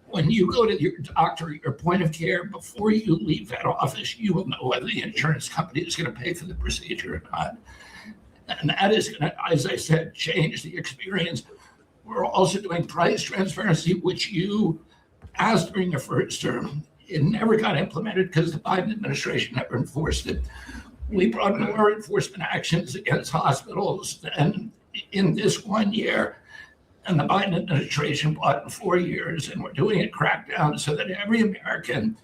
When you go to your doctor, your point of care, before you leave that office, you will know whether the insurance company is going to pay for the procedure or not. And that is going to, as I said, change the experience. We're also doing price transparency, which you asked during your first term. It never got implemented because the Biden administration never enforced it. We brought more enforcement actions against hospitals than in this 1 year, and the Biden administration brought in 4 years, and we're doing a crackdown so that every American,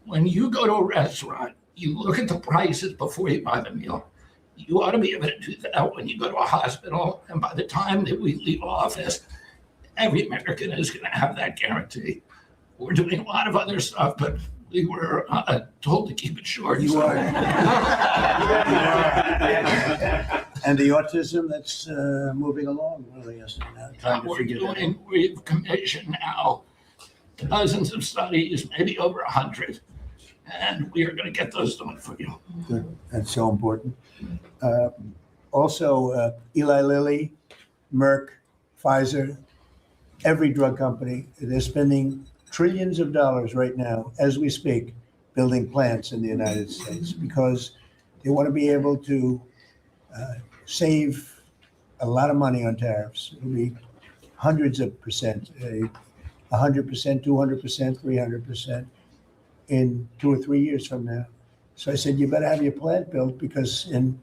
when you go to a restaurant, you look at the prices before you buy the meal. You ought to be able to do that when you go to a hospital, and by the time that we leave office, every American is going to have that guarantee. We're doing a lot of other stuff, but we were told to keep it short. You so- are. And the autism that's moving along really is trying to We're figure that out. we've commissioned now dozens of studies, maybe over 100, and we are going to get those done for you. Good. That's so important. Also, Eli Lilly, Merck, Pfizer, every drug company, they're spending trillions of dollars right now, as we speak, building plants in the United States because they want to be able to save a lot of money on tariffs. It'll be hundreds of percent, 100%, 200%, 300% in 2 or 3 years from now. So I said, you better have your plant built because in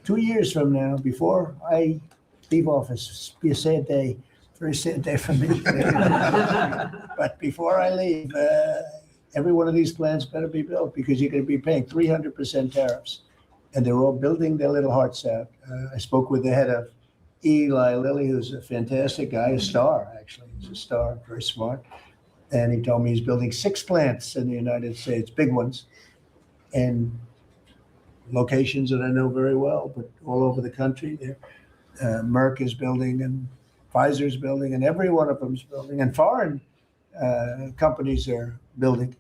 2 years from now, before I leave office, it'll be a sad day, very sad day for me. But before I leave, every one of these plants better be built because you're going to be paying 300% tariffs. And they're all building their little hearts out. I spoke with the head of Eli Lilly, who's a fantastic guy, a star, actually. He's a star, very smart. And he told me he's building 6 plants in the United States, big ones, and locations that I know very well, but all over the country. Merck is building, and Pfizer's building, and every one of them's building, and foreign companies are building.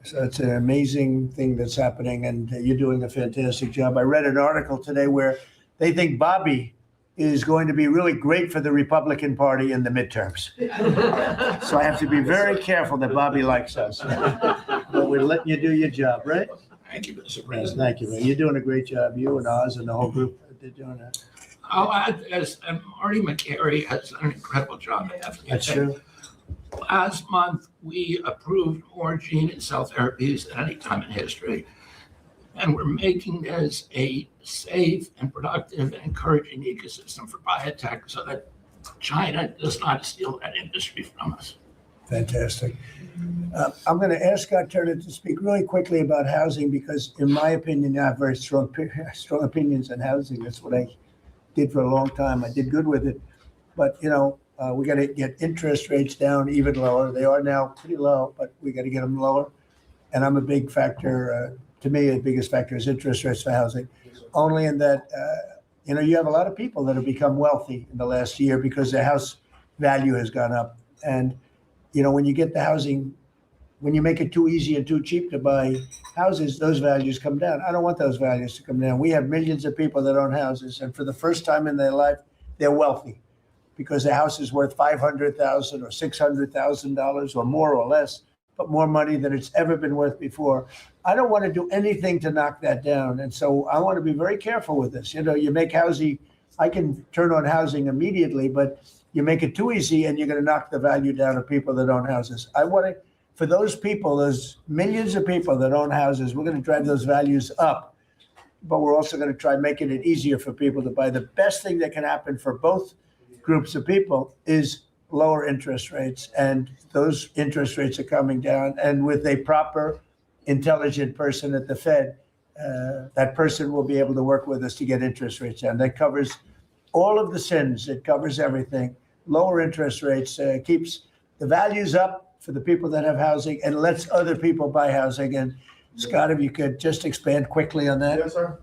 So it's an amazing thing that's happening, and you're doing a fantastic job. I read an article today where they think Bobby is going to be really great for the Republican Party in the midterms. So I have to be very careful that Bobby likes us. But we're letting you do your job, right? Thank you, Mr. Yes, President. thank you, Ray. You're doing a great job. You and Oz and the whole group, they're doing that. I'll add this, and Marty McCary has done an incredible job at FDA. That's true. Last month, we approved more gene and cell therapies than any time in history. And we're making this a safe and productive and encouraging ecosystem for biotech so that China does not steal that industry from us. Fantastic. I'm going to ask Scott Turner to speak really quickly about housing because, in my opinion, I have very strong opinions on housing. That's what I did for a long time. I did good with it. But, we got to get interest rates down even lower. They are now pretty low, but we got to get them lower. And I'm a big factor. To me, the biggest factor is interest rates for housing. Only in that, you have a lot of people that have become wealthy in the last year because their house value has gone up. And, when you get the housing, when you make it too easy and too cheap to buy houses, those values come down. I don't want those values to come down. We have millions of people that own houses, and for the first time in their life, they're wealthy because the house is worth $500,000 or $600,000 or more or less, but more money than it's ever been worth before. I don't want to do anything to knock that down. And so I want to be very careful with this. You make housing I can turn on housing immediately, but you make it too easy and you're going to knock the value down of people that own houses. I want to, for those people, those millions of people that own houses, we're going to drive those values up. But we're also going to try making it easier for people to buy. The best thing that can happen for both groups of people is lower interest rates. And those interest rates are coming down. And with a proper, intelligent person at the Fed, that person will be able to work with us to get interest rates down. That covers all of the sins. It covers everything. Lower interest rates keeps the values up for the people that have housing and lets other people buy housing. And Scott, if you could just expand quickly on that. Yes, sir.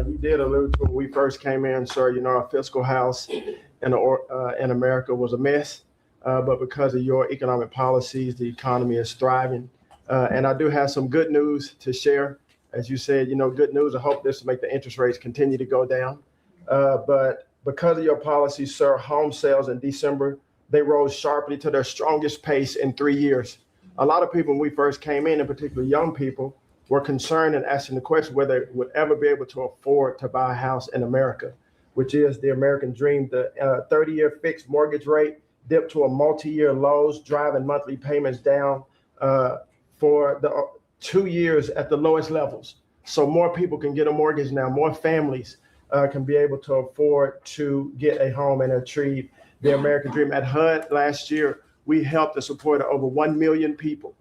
You did allude to when we first came in, sir. You know, our fiscal house in America was a mess, but because of your economic policies, the economy is thriving. And I do have some good news to share. As you said, you know, good news. I hope this will make the interest rates continue to go down. But because of your policies, sir, home sales in December, they rose sharply to their strongest pace in 3 years. A lot of people, when we first came in particular young people, were concerned and asking the question whether they would ever be able to afford to buy a house in America, which is the American dream. The 30-year fixed mortgage rate dipped to a multi-year lows, driving monthly payments down for the 2 years at the lowest levels. So more people can get a mortgage now. More families can be able to afford to get a home and achieve the American dream. At HUD last year, we helped and supported over 1 million people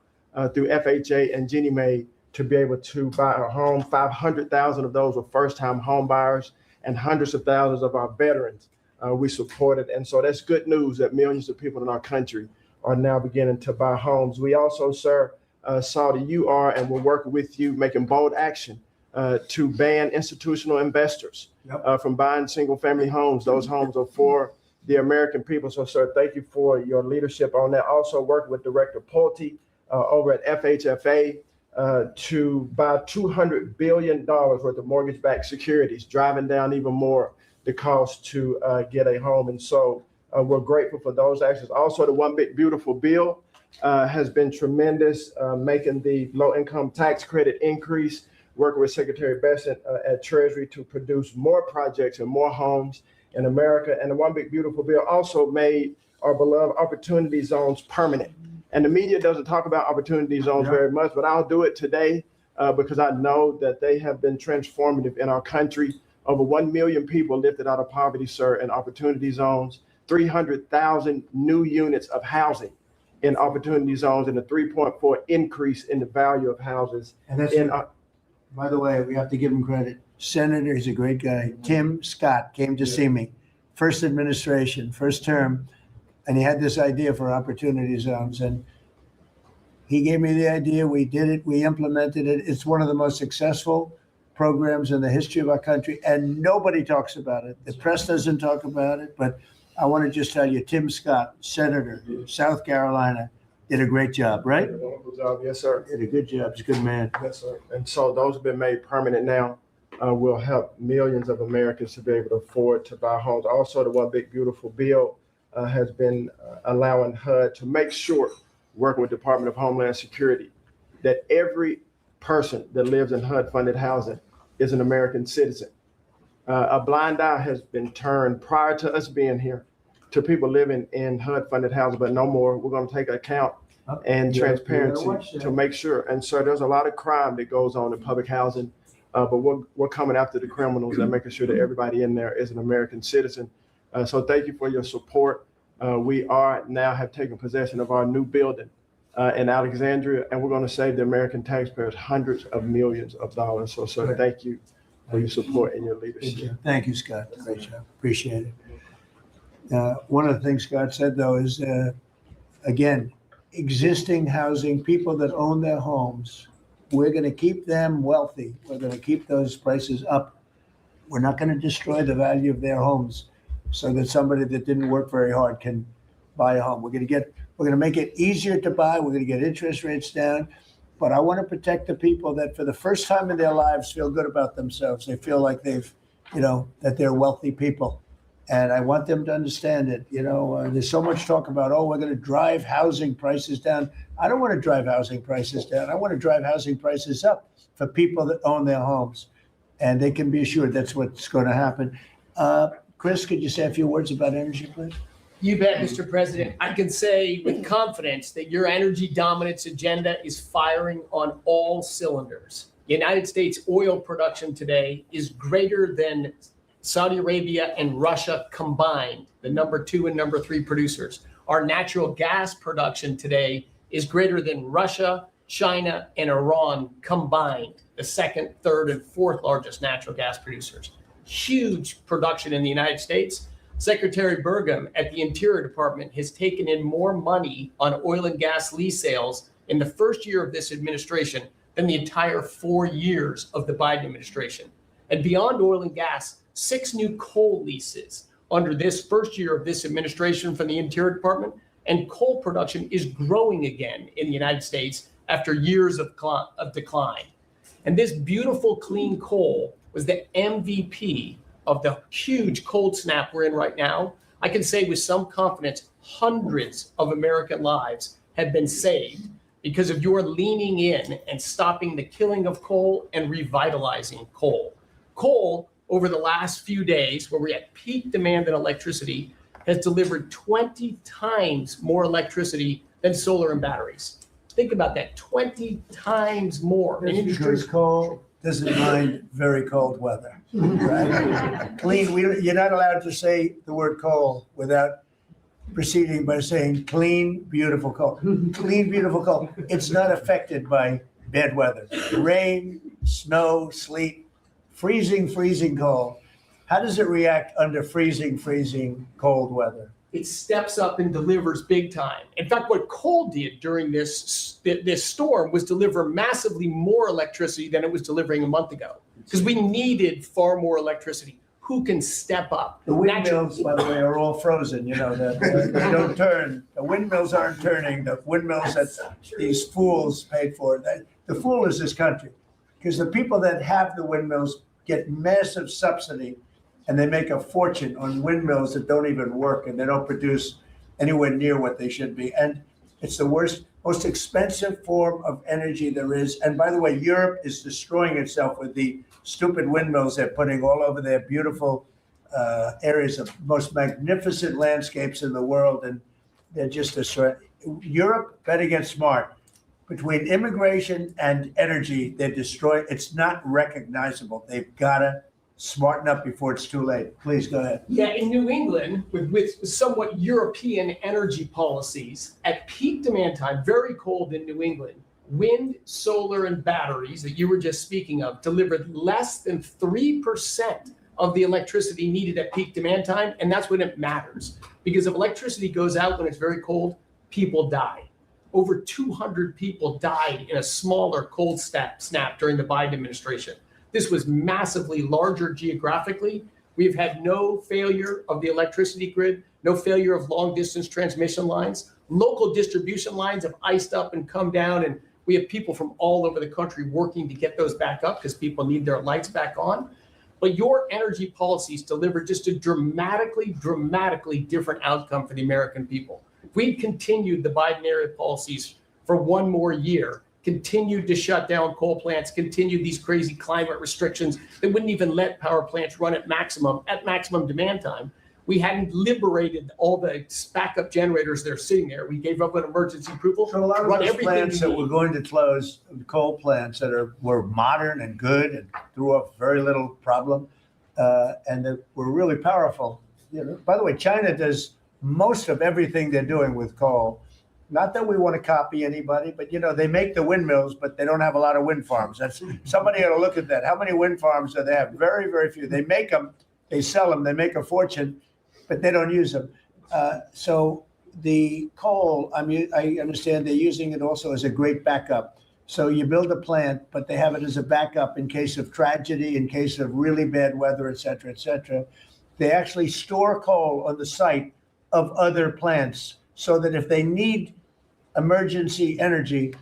through FHA and Ginnie Mae to be able to buy a home. 500,000 of those were first-time home buyers, and hundreds of thousands of our veterans we supported. And so that's good news that millions of people in our country are now beginning to buy homes. We also, sir, saw that you are and will work with you making bold action to ban institutional investors from buying single-family homes. Those homes are for the American people. So, sir, thank you for your leadership on that. Also work with Director Pulte over at FHFA to buy $200 billion worth of mortgage-backed securities, driving down even more the cost to get a home. And so we're grateful for those actions. Also, the One Big Beautiful Bill has been tremendous, making the low-income tax credit increase, working with Secretary Bessent at Treasury to produce more projects and more homes in America. And the One Big Beautiful Bill also made our beloved opportunity zones permanent. And the media doesn't talk about opportunity zones very much, but I'll do it today because I know that they have been transformative in our country. Over 1 million people lifted out of poverty, sir, in opportunity zones, 300,000 new units of housing in opportunity zones, and a 3.4 increase in the value of houses. And that's, by the way, we have to give him credit. Senator, he's a great guy. Tim Scott came to see me, first administration, first term. And he had this idea for opportunity zones, and he gave me the idea. We did it. We implemented it. It's one of the most successful programs in the history of our country, and nobody talks about it. The press doesn't talk about it, but I want to just tell you, Tim Scott, Senator, South Carolina, did a great job, right? Did a wonderful job. Yes, sir. Did a good job. He's a good man. Yes, sir. And so those have been made permanent now. Will help millions of Americans to be able to afford to buy homes. Also, the One Big Beautiful Bill has been allowing HUD to make sure, working with Department of Homeland Security, that every person that lives in HUD-funded housing is an American citizen. A blind eye has been turned prior to us being here to people living in HUD-funded housing, but no more. We're going to take account and transparency to make sure. And so there's a lot of crime that goes on in public housing, but we're coming after the criminals and making sure that everybody in there is an American citizen. So thank you for your support. We are now have taken possession of our new building in Alexandria, and we're going to save the American taxpayers hundreds of millions of dollars. So, sir, thank you for your support and your leadership. Thank you, Scott. Great job. Appreciate it. One of the things Scott said, though, is, again, existing housing, people that own their homes, we're going to keep them wealthy. We're going to keep those prices up. We're not going to destroy the value of their homes so that somebody that didn't work very hard can buy a home. We're going to make it easier to buy. We're going to get interest rates down. But I want to protect the people that for the first time in their lives feel good about themselves. They feel like that they're wealthy people. And I want them to understand it. There's so much talk about, we're going to drive housing prices down. I don't want to drive housing prices down. I want to drive housing prices up for people that own their homes. And they can be assured that's what's going to happen. Chris, could you say a few words about energy, please? You bet, Mr. President. I can say with confidence that your energy dominance agenda is firing on all cylinders. United States oil production today is greater than Saudi Arabia and Russia combined, the number 2 and number 3 producers. Our natural gas production today is greater than Russia, China, and Iran combined, the 2nd, 3rd, and 4th largest natural gas producers. Huge production in the United States. Secretary Burgum at the Interior Department has taken in more money on oil and gas lease sales in the first year of this administration than the entire 4 years of the Biden administration. And beyond oil and gas, 6 new coal leases under this first year of this administration from the Interior Department, and coal production is growing again in the United States after years of decline. And this beautiful clean coal was the MVP of the huge cold snap we're in right now. I can say with some confidence, hundreds of American lives have been saved because of your leaning in and stopping the killing of coal and revitalizing coal. Coal, over the last few days, where we're at peak demand in electricity, has delivered 20 times more electricity than solar and batteries. Think about that, 20 times more. That's because coal doesn't mind very cold weather, right? Clean, you're not allowed to say the word coal without proceeding by saying clean, beautiful coal. Clean, beautiful coal. It's not affected by bad weather. Rain, snow, sleet, freezing cold. How does it react under freezing cold weather? It steps up and delivers big time. In fact, what coal did during this storm was deliver massively more electricity than it was delivering a month ago, because we needed far more electricity. Who can step up? The windmills, by the way, are all frozen, you know, they don't turn. The windmills aren't turning. The windmills that these fools paid for. The fool is this country, because the people that have the windmills get massive subsidy, and they make a fortune on windmills that don't even work, and they don't produce anywhere near what they should be. And it's the worst, most expensive form of energy there is. And by the way, Europe is destroying itself with the stupid windmills they're putting all over their beautiful areas of most magnificent landscapes in the world. And they're just destroying. Europe, better get smart. Between immigration and energy, they're destroying. It's not recognizable. They've got to smarten up before it's too late. Please go ahead. Yeah, in New England, with somewhat European energy policies, at peak demand time, very cold in New England, wind, solar, and batteries that you were just speaking of delivered less than 3% of the electricity needed at peak demand time. And that's when it matters. Because if electricity goes out when it's very cold, people die. Over 200 people died in a smaller cold snap during the Biden administration. This was massively larger geographically. We've had no failure of the electricity grid, no failure of long distance transmission lines. Local distribution lines have iced up and come down, and we have people from all over the country working to get those back up because people need their lights back on. But your energy policies deliver just a dramatically different outcome for the American people. If we continued the Biden-era policies for one more year, continued to shut down coal plants, continued these crazy climate restrictions that wouldn't even let power plants run at maximum demand time, we hadn't liberated all the backup generators that are sitting there. We gave up an emergency approval. So a lot of run those everything plants we that were need. going to close, coal plants that were modern and good and threw up very little problem, and that were really powerful. You know, by the way, China does most of everything they're doing with coal. Not that we want to copy anybody, but you know, they make the windmills, but they don't have a lot of wind farms. That's somebody ought to look at that. How many wind farms do they have? Very, very few. They make them, they sell them, they make a fortune, but they don't use them. So the coal, I mean, I understand they're using it also as a great backup. So you build a plant, but they have it as a backup in case of tragedy, in case of really bad weather, et cetera, et cetera. They actually store coal on the site of other plants so that if they need emergency energy,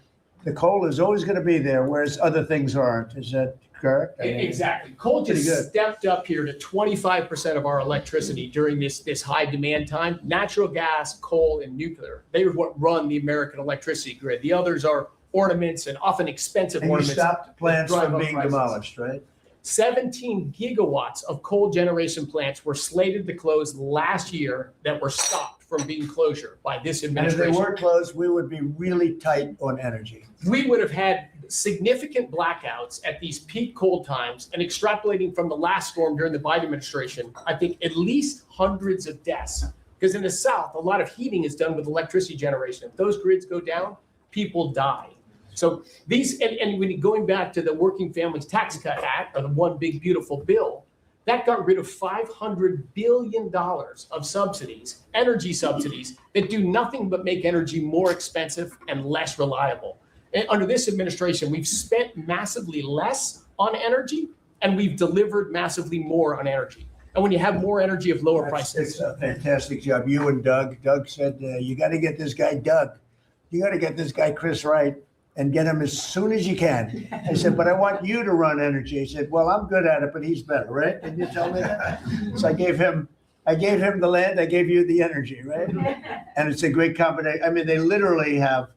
the coal is always going to be there, whereas other things aren't. Is that correct? I mean, Exactly. Coal pretty just good. stepped up here to 25% of our electricity during this high demand time. Natural gas, coal, and nuclear. They are what run the American electricity grid. The others are ornaments and often expensive And you ornaments. stopped plants drive from up being prices. demolished, right? 17 gigawatts of coal generation plants were slated to close last year that were stopped from being closure by this And if they administration. were closed, we would be really tight on energy. We would have had significant blackouts at these peak cold times, and extrapolating from the last storm during the Biden administration, I think at least hundreds of deaths. Because in the South, a lot of heating is done with electricity generation. If those grids go down, people die. So these, and when going back to the Working Families Tax Cut Act, or the One Big Beautiful Bill, that got rid of $500 billion of subsidies, energy subsidies, that do nothing but make energy more expensive and less reliable. And under this administration, we've spent massively less on energy, and we've delivered massively more on energy. And when you have more energy of lower prices. It's a fantastic job. You and Doug. Doug said, you got to get this guy, Doug. You got to get this guy, Chris Wright, and get him as soon as you can. I said, but I want you to run energy. He said, well, I'm good at it, but he's better, right? Didn't you tell me that? So I gave him the land. I gave you the energy, right? And it's a great combination. I mean, they literally have,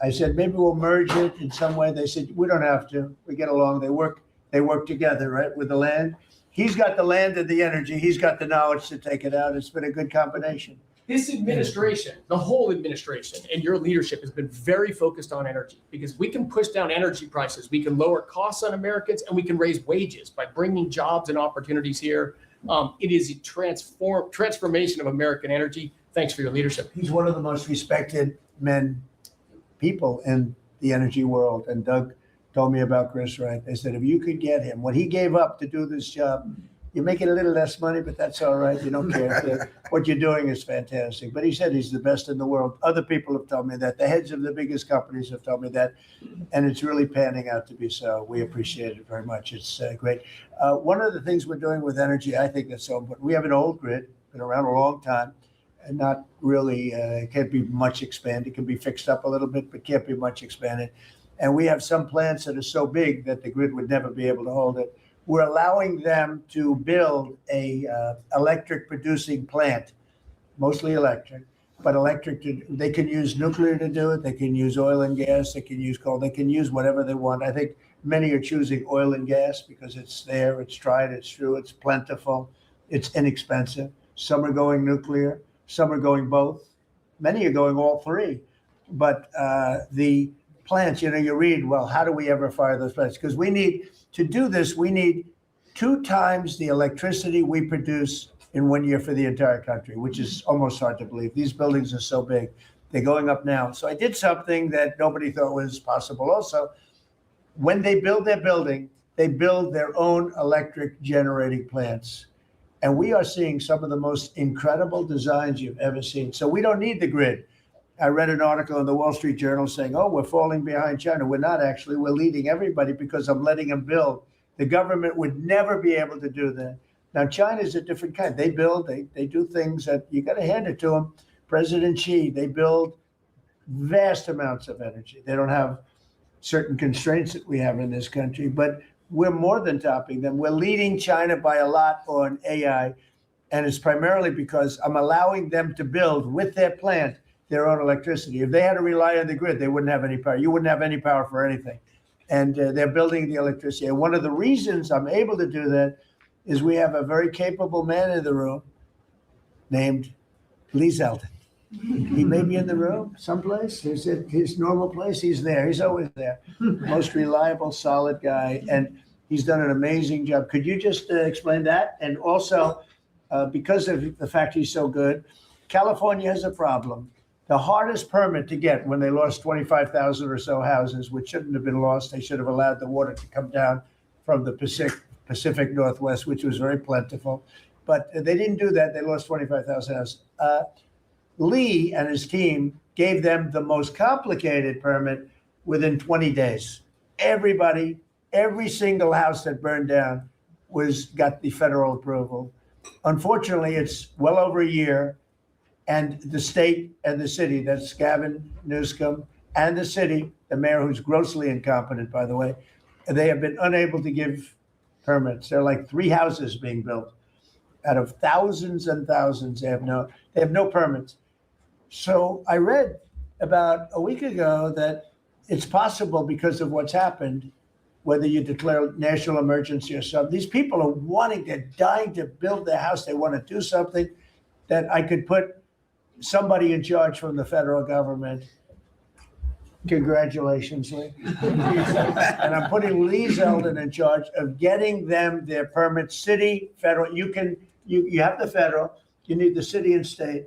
I said, maybe we'll merge it in some way. They said, we don't have to. We get along. They work together, right, with the land. He's got the land and the energy. He's got the knowledge to take it out. It's been a good combination. This administration, the whole administration, and your leadership has been very focused on energy, because we can push down energy prices, we can lower costs on Americans, and we can raise wages by bringing jobs and opportunities here. It is a transformation of American energy. Thanks for your leadership. He's one of the most respected people in the energy world. And Doug told me about Chris Wright. They said, if you could get him, what he gave up to do this job, you're making a little less money, but that's all right. You don't care. What you're doing is fantastic. But he said he's the best in the world. Other people have told me that. The heads of the biggest companies have told me that. And it's really panning out to be so. We appreciate it very much. It's great. One of the things we're doing with energy, I think that's so important. We have an old grid, been around a long time, and not really, can't be much expanded. It can be fixed up a little bit, but can't be much expanded. And we have some plants that are so big that the grid would never be able to hold it. We're allowing them to build a electric producing plant, mostly electric, but they can use nuclear to do it. They can use oil and gas. They can use coal. They can use whatever they want. I think many are choosing oil and gas because it's there, it's tried, it's true, it's plentiful, it's inexpensive. Some are going nuclear. Some are going both. Many are going all three. But the plants, you read, well, how do we ever fire those plants? Because to do this, we need 2 times the electricity we produce in 1 year for the entire country, which is almost hard to believe. These buildings are so big. They're going up now. So I did something that nobody thought was possible also. When they build their building, they build their own electric generating plants. And we are seeing some of the most incredible designs you've ever seen. So we don't need the grid. I read an article in the Wall Street Journal saying, oh, we're falling behind China. We're not actually. We're leading everybody because I'm letting them build. The government would never be able to do that. Now, China's a different kind. They build, they do things that you got to hand it to them. President Xi, they build vast amounts of energy. They don't have certain constraints that we have in this country, but we're more than topping them. We're leading China by a lot on AI. And it's primarily because I'm allowing them to build with their plant their own electricity. If they had to rely on the grid, they wouldn't have any power. You wouldn't have any power for anything. And they're building the electricity. And one of the reasons I'm able to do that is we have a very capable man in the room named Lee Zeldin. He may be in the room someplace. Is it his normal place? He's there. He's always there. Most reliable, solid guy. And he's done an amazing job. Could you just explain that? And also, because of the fact he's so good, California has a problem. The hardest permit to get when they lost 25,000 or so houses, which shouldn't have been lost, they should have allowed the water to come down from the Pacific Northwest, which was very plentiful. But they didn't do that. They lost 25,000 houses. Lee and his team gave them the most complicated permit within 20 days. Everybody, every single house that burned down got the federal approval. Unfortunately, it's well over a year. And the state and the city, that's Gavin Newsom, and the city, the mayor, who's grossly incompetent, by the way, they have been unable to give permits. There are like 3 houses being built out of thousands and thousands. They have no permits. So I read about a week ago that it's possible, because of what's happened, whether you declare national emergency or something. These people are they're dying to build their house. They want to do something that I could put somebody in charge from the federal government. Congratulations, Lee. And I'm putting Lee Zeldin in charge of getting them their permits, city, federal. You have the federal, you need the city and state.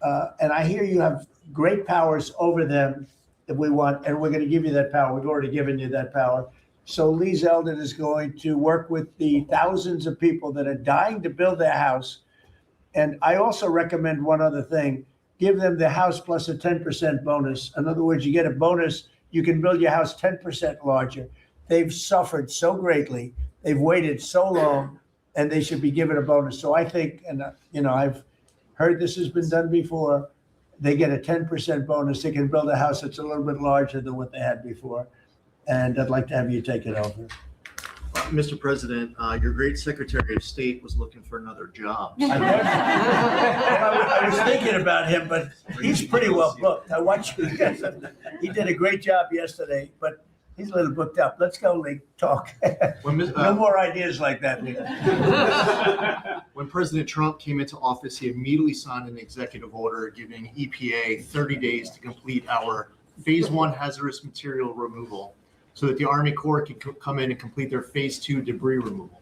And I hear you have great powers over them that we want, and we're going to give you that power. We've already given you that power. So Lee Zeldin is going to work with the thousands of people that are dying to build their house. And I also recommend one other thing. Give them the house plus a 10% bonus. In other words, you get a bonus, you can build your house 10% larger. They've suffered so greatly. They've waited so long, and they should be given a bonus. So I think, and I've heard this has been done before, they get a 10% bonus. They can build a house that's a little bit larger than what they had before. And I'd like to have you take it over. Mr. President, your great Secretary of State was looking for another job. I was thinking about him, but he's pretty well booked. I watched you guys. He did a great job yesterday, but he's a little booked up. Let's go, Lee. Talk. No more ideas like that, Lee. When President Trump came into office, he immediately signed an executive order giving EPA 30 days to complete our Phase 1 hazardous material removal, so that the Army Corps could come in and complete their Phase 2 debris removal.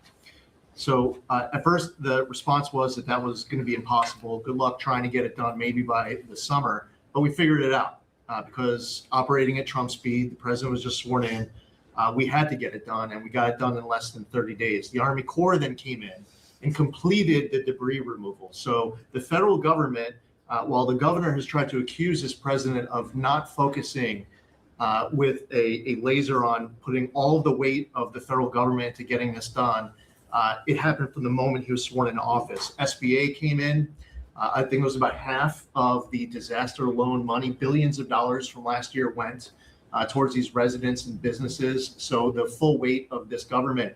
So at first, the response was that was going to be impossible. Good luck trying to get it done maybe by the summer. But we figured it out because operating at Trump speed, the president was just sworn in. We had to get it done, and we got it done in less than 30 days. The Army Corps then came in and completed the debris removal. So the federal government, while the governor has tried to accuse this president of not focusing with a laser on putting all of the weight of the federal government to getting this done. It happened from the moment he was sworn into office. SBA came in. I think it was about half of the disaster loan money, billions of dollars from last year went towards these residents and businesses. So the full weight of this government.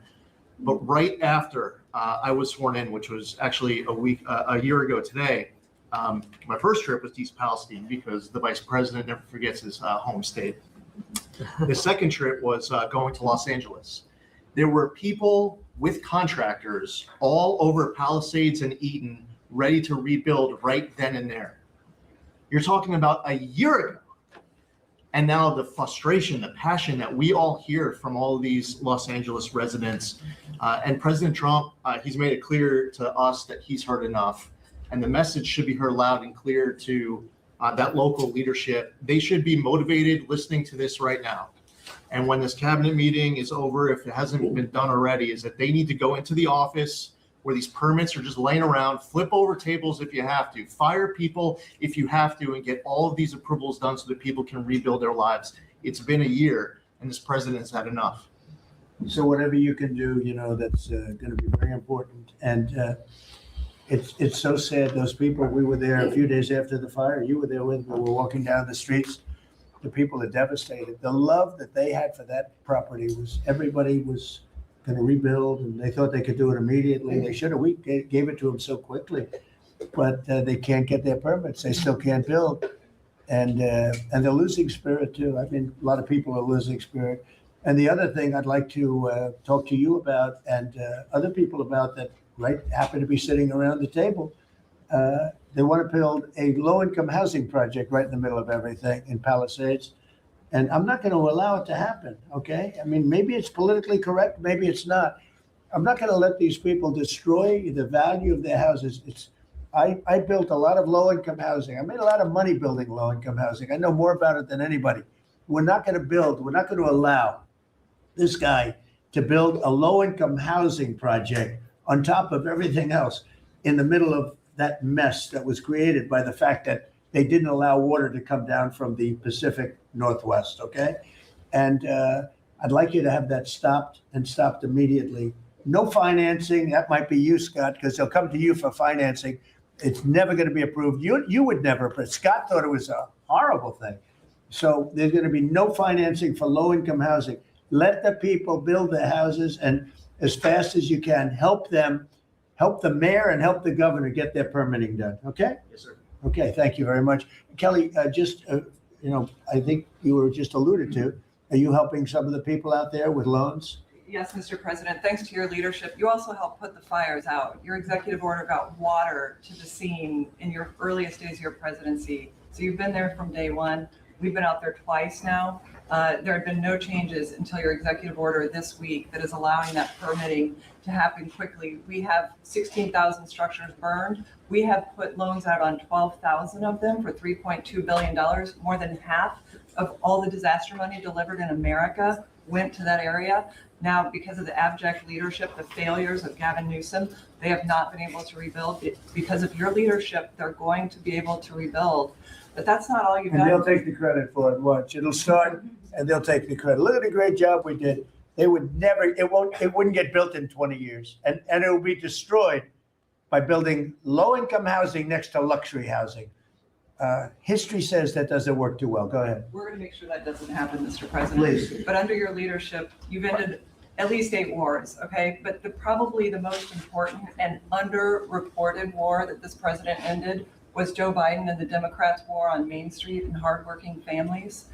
But right after I was sworn in, which was actually a year ago today, my first trip was to East Palestine because the vice president never forgets his home state. The second trip was going to Los Angeles. There were people with contractors all over Palisades and Eaton ready to rebuild right then and there. You're talking about a year ago. And now the frustration, the passion that we all hear from all of these Los Angeles residents. And President Trump, he's made it clear to us that he's heard enough. And the message should be heard loud and clear to that local leadership. They should be motivated listening to this right now. And when this cabinet meeting is over, if it hasn't been done already, is that they need to go into the office where these permits are just laying around, flip over tables if you have to, fire people if you have to, and get all of these approvals done so that people can rebuild their lives. It's been a year, and this president's had enough. So whatever you can do, that's going to be very important. And it's so sad. Those people, we were there a few days after the fire. You were there with me. We were walking down the streets. The people are devastated. The love that they had for that property was everybody was going to rebuild, and they thought they could do it immediately. They should have. We gave it to them so quickly, but they can't get their permits. They still can't build, and they're losing spirit too. I mean, a lot of people are losing spirit. And the other thing I'd like to talk to you about and other people about that happen to be sitting around the table. They want to build a low-income housing project right in the middle of everything in Palisades. And I'm not going to allow it to happen, okay? I mean, maybe it's politically correct, maybe it's not. I'm not going to let these people destroy the value of their houses. I built a lot of low-income housing. I made a lot of money building low-income housing. I know more about it than anybody. We're not going to allow this guy to build a low-income housing project on top of everything else in the middle of that mess that was created by the fact that they didn't allow water to come down from the Pacific Northwest, okay? And I'd like you to have that stopped immediately. No financing. That might be you, Scott, because they'll come to you for financing. It's never going to be approved. You would never approve. Scott thought it was a horrible thing. So there's going to be no financing for low-income housing. Let the people build their houses, and as fast as you can, help them, help the mayor and help the governor get their permitting done, okay? Yes, sir. Okay, thank you very much. Kelly, I think you were just alluded to, Are you helping some of the people out there with loans? Yes, Mr. President, thanks to your leadership, you also helped put the fires out. Your executive order got water to the scene in your earliest days of your presidency. So you've been there from day one. We've been out there twice now. There have been no changes until your executive order this week that is allowing that permitting to happen quickly. We have 16,000 structures burned. We have put loans out on 12,000 of them for $3.2 billion. More than half of all the disaster money delivered in America went to that area. Now, because of the abject leadership, the failures of Gavin Newsom, they have not been able to rebuild. Because of your leadership, they're going to be able to rebuild. But that's not all you've And they'll done. take the credit for it. Watch, it'll start and they'll take the credit. Look at the great job we did. They would never, it wouldn't get built in 20 years. And it will be destroyed by building low-income housing next to luxury housing. History says that doesn't work too well. Go ahead. We're going to make sure that doesn't happen, Mr. President. Please. But under your leadership, you've ended at least 8 wars, okay? But probably the most important and underreported war that this president ended was Joe Biden and the Democrats' war on Main Street and hardworking families.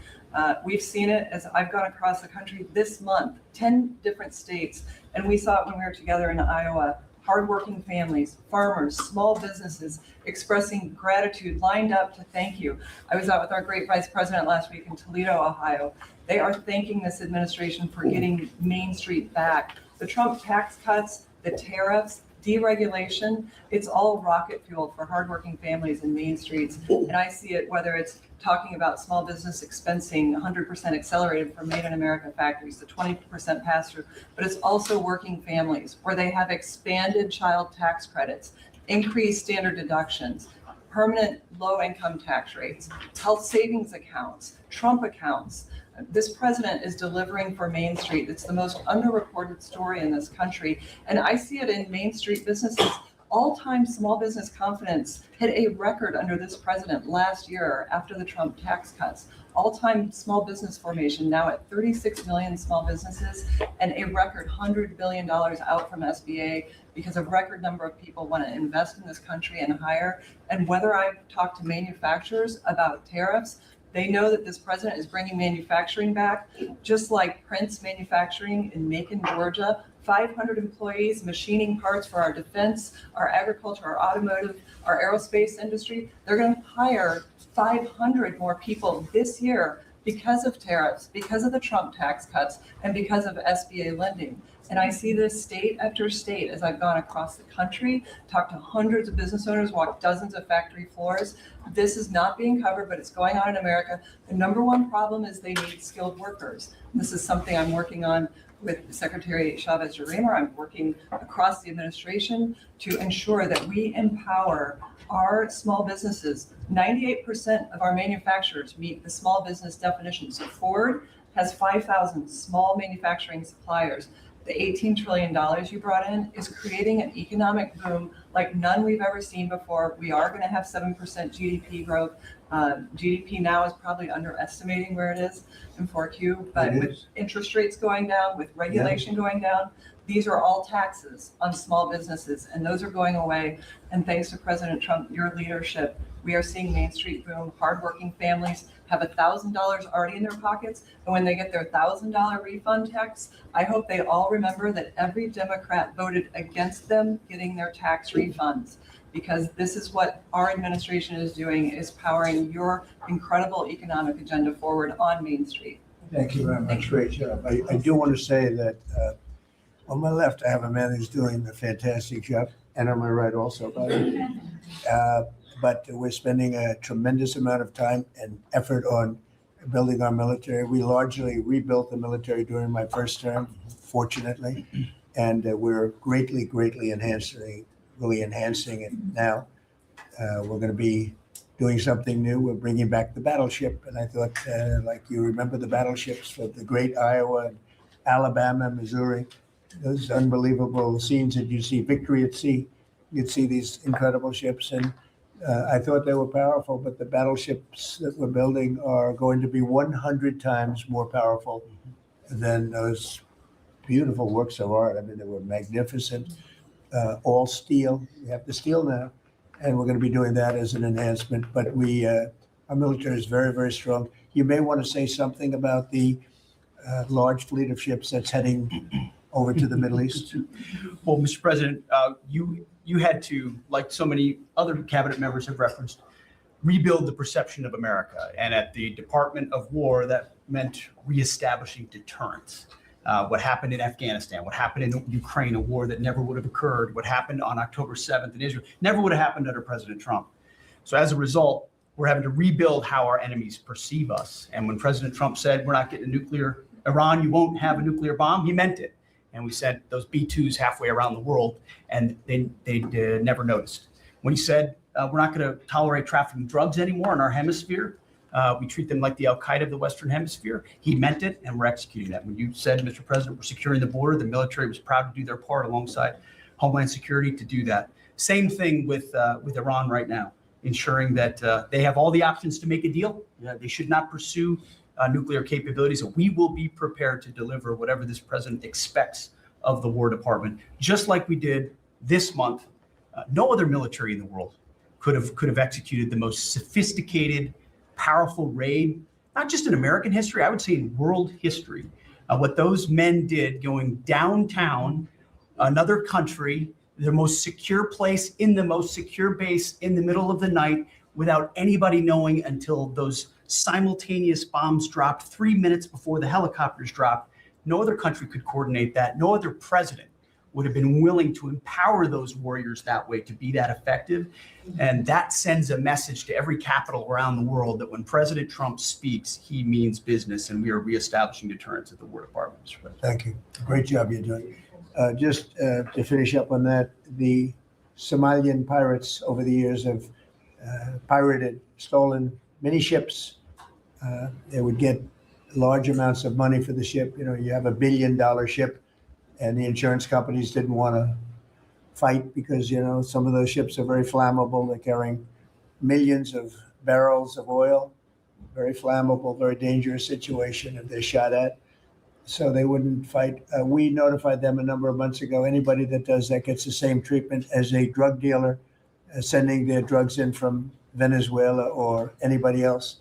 We've seen it as I've gone across the country this month, 10 different states, and we saw it when we were together in Iowa. Hardworking families, farmers, small businesses expressing gratitude, lined up to thank you. I was out with our great vice president last week in Toledo, Ohio. They are thanking this administration for getting Main Street back. The Trump tax cuts, the tariffs, deregulation, it's all rocket fuel for hardworking families in Main Streets. And I see it whether it's talking about small business expensing 100% accelerated for Made in America factories, the 20% pass-through, but it's also working families where they have expanded child tax credits, increased standard deductions, permanent low-income tax rates, health savings accounts, Trump accounts. This president is delivering for Main Street. It's the most underreported story in this country. And I see it in Main Street businesses. All-time small business confidence hit a record under this president last year after the Trump tax cuts. All-time small business formation now at 36 million small businesses and a record $100 billion out from SBA because a record number of people want to invest in this country and hire. And whether I've talked to manufacturers about tariffs, they know that this president is bringing manufacturing back, just like Prince Manufacturing in Macon, Georgia. 500 employees machining parts for our defense, our agriculture, our automotive, our aerospace industry. They're going to hire 500 more people this year because of tariffs, because of the Trump tax cuts, and because of SBA lending. And I see this state after state as I've gone across the country, talked to hundreds of business owners, walked dozens of factory floors. This is not being covered, but it's going on in America. The number one problem is they need skilled workers. This is something I'm working on with Secretary Chavez-Reimer. I'm working across the administration to ensure that we empower our small businesses. 98% of our manufacturers meet the small business definition. So Ford has 5,000 small manufacturing suppliers. The $18 trillion you brought in is creating an economic boom like none we've ever seen before. We are going to have 7% GDP growth. GDP now is probably underestimating where it is in 4Q, but It with is. interest rates going down, with regulation going down, these are all taxes on small businesses, and those are going away. And thanks to President Trump, your leadership, we are seeing Main Street boom. Hardworking families have $1,000 already in their pockets, and when they get their $1,000 refund tax, I hope they all remember that every Democrat voted against them getting their tax refunds, because this is what our administration is doing, is powering your incredible economic agenda forward on Main Street. Thank you very much. Great job. I do want to say that on my left, I have a man who's doing a fantastic job, and on my right also, by the way. But we're spending a tremendous amount of time and effort on building our military. We largely rebuilt the military during my first term, fortunately, and we're greatly enhancing it now. We're going to be doing something new. We're bringing back the battleship, and I thought, like you remember the battleships for the great Iowa, and Alabama, Missouri, those unbelievable scenes that you see, Victory at Sea. You'd see these incredible ships, and I thought they were powerful, but the battleships that we're building are going to be 100 times more powerful than those beautiful works of art. I mean, they were magnificent, all steel. We have the steel now, and we're going to be doing that as an enhancement. But our military is very strong. You may want to say something about the large fleet of ships that's heading over to the Middle East? Well, Mr. President, you had to, like so many other cabinet members have referenced, rebuild the perception of America. And at the Department of War, that meant reestablishing deterrence. What happened in Afghanistan, what happened in Ukraine, a war that never would have occurred, what happened on October 7th in Israel, never would have happened under President Trump. So as a result, we're having to rebuild how our enemies perceive us. And when President Trump said, we're not getting a nuclear, Iran, you won't have a nuclear bomb, he meant it. And we sent those B-2s halfway around the world, and they never noticed. When he said, we're not going to tolerate trafficking drugs anymore in our hemisphere, we treat them like the Al-Qaeda of the Western Hemisphere, he meant it, and we're executing that. When you said, Mr. President, we're securing the border, the military was proud to do their part alongside Homeland Security to do that. Same thing with Iran right now, ensuring that they have all the options to make a deal. They should not pursue nuclear capabilities. So we will be prepared to deliver whatever this president expects of the War Department, just like we did this month. No other military in the world could have executed the most sophisticated, powerful raid, not just in American history, I would say in world history. What those men did going downtown, another country, the most secure place in the most secure base in the middle of the night without anybody knowing until those simultaneous bombs dropped 3 minutes before the helicopters dropped. No other country could coordinate that. No other president would have been willing to empower those warriors that way to be that effective. And that sends a message to every capital around the world that when President Trump speaks, he means business, and we are reestablishing deterrence at the War Department. Mr. President. Thank you. Great job you're doing. Just to finish up on that, the Somalian pirates over the years have pirated, stolen many ships. They would get large amounts of money for the ship. You know, you have $1 billion ship, and the insurance companies didn't want to fight because, you know, some of those ships are very flammable. They're carrying millions of barrels of oil, very flammable, very dangerous situation if they're shot at. So they wouldn't fight. We notified them a number of months ago. Anybody that does that gets the same treatment as a drug dealer sending their drugs in from Venezuela or anybody else.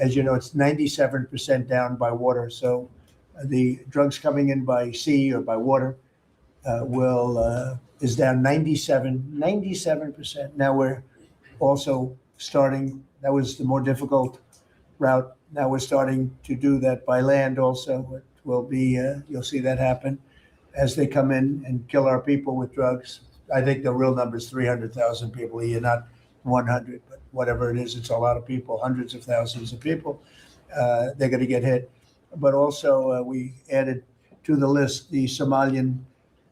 As you know, it's 97% down by water. So the drugs coming in by sea or by water is down 97%. Now we're also starting, that was the more difficult route. Now we're starting to do that by land also. It will be, you'll see that happen as they come in and kill our people with drugs. I think the real number is 300,000 people a year, not 100, but whatever it is, it's a lot of people, hundreds of thousands of people. They're going to get hit. But also we added to the list the Somalian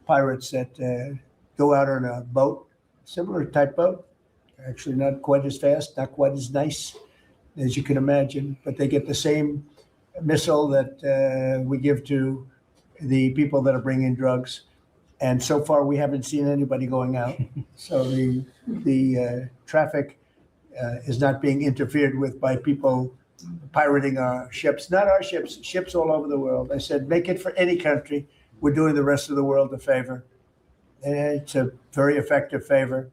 pirates that go out on a boat, similar type boat, actually not quite as fast, not quite as nice as you can imagine, but they get the same missile that we give to the people that are bringing drugs. And so far, we haven't seen anybody going out. So the traffic is not being interfered with by people pirating our ships, not our ships, ships all over the world. I said, make it for any country. We're doing the rest of the world a favor. And it's a very effective favor,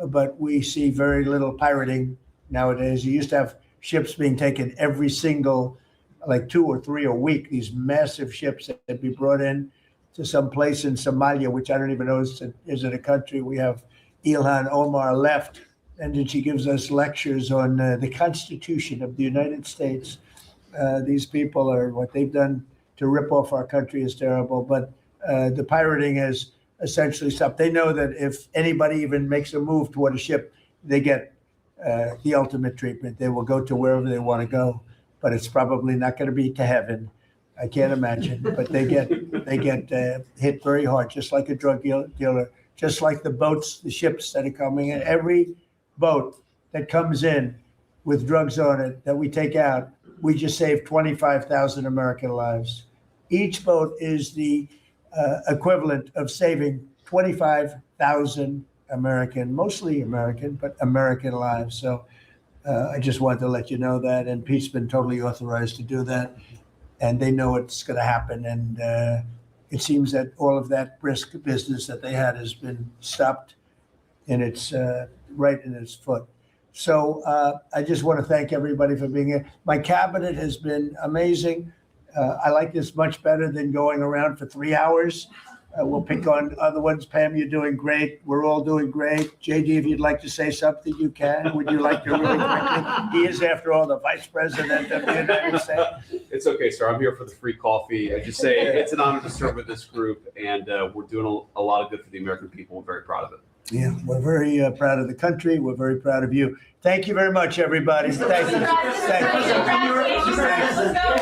but we see very little pirating nowadays. You used to have ships being taken every single, like 2 or 3 a week, these massive ships that be brought in to some place in Somalia, which I don't even know is it a country. We have Ilhan Omar left, and then she gives us lectures on the Constitution of the United States. These people are, what they've done to rip off our country is terrible, but the pirating has essentially stopped. They know that if anybody even makes a move toward a ship, they get the ultimate treatment. They will go to wherever they want to go, but it's probably not going to be to heaven. I can't imagine, but they get hit very hard, just like a drug dealer, just like the boats, the ships that are coming in. Every boat that comes in with drugs on it that we take out, we just saved 25,000 American lives. Each boat is the equivalent of saving 25,000 mostly American, but American lives. So I just wanted to let you know that, and Pete's been totally authorized to do that, and they know it's going to happen. And it seems that all of that brisk business that they had has been stopped in its right in its foot. So I just want to thank everybody for being here. My cabinet has been amazing. I like this much better than going around for 3 hours. We'll pick on other ones. Pam, you're doing great. We're all doing great. JD, if you'd like to say something, you can. Would you like to really quickly? He is, after all, the Vice President of the United States. It's okay, sir. I'm here for the free coffee. I just say it's an honor to serve with this group, and we're doing a lot of good for the American people. We're very proud of it. Yeah, we're very proud of the country. We're very proud of you. Thank you very much, everybody. Thank you. Thank you. Let's go.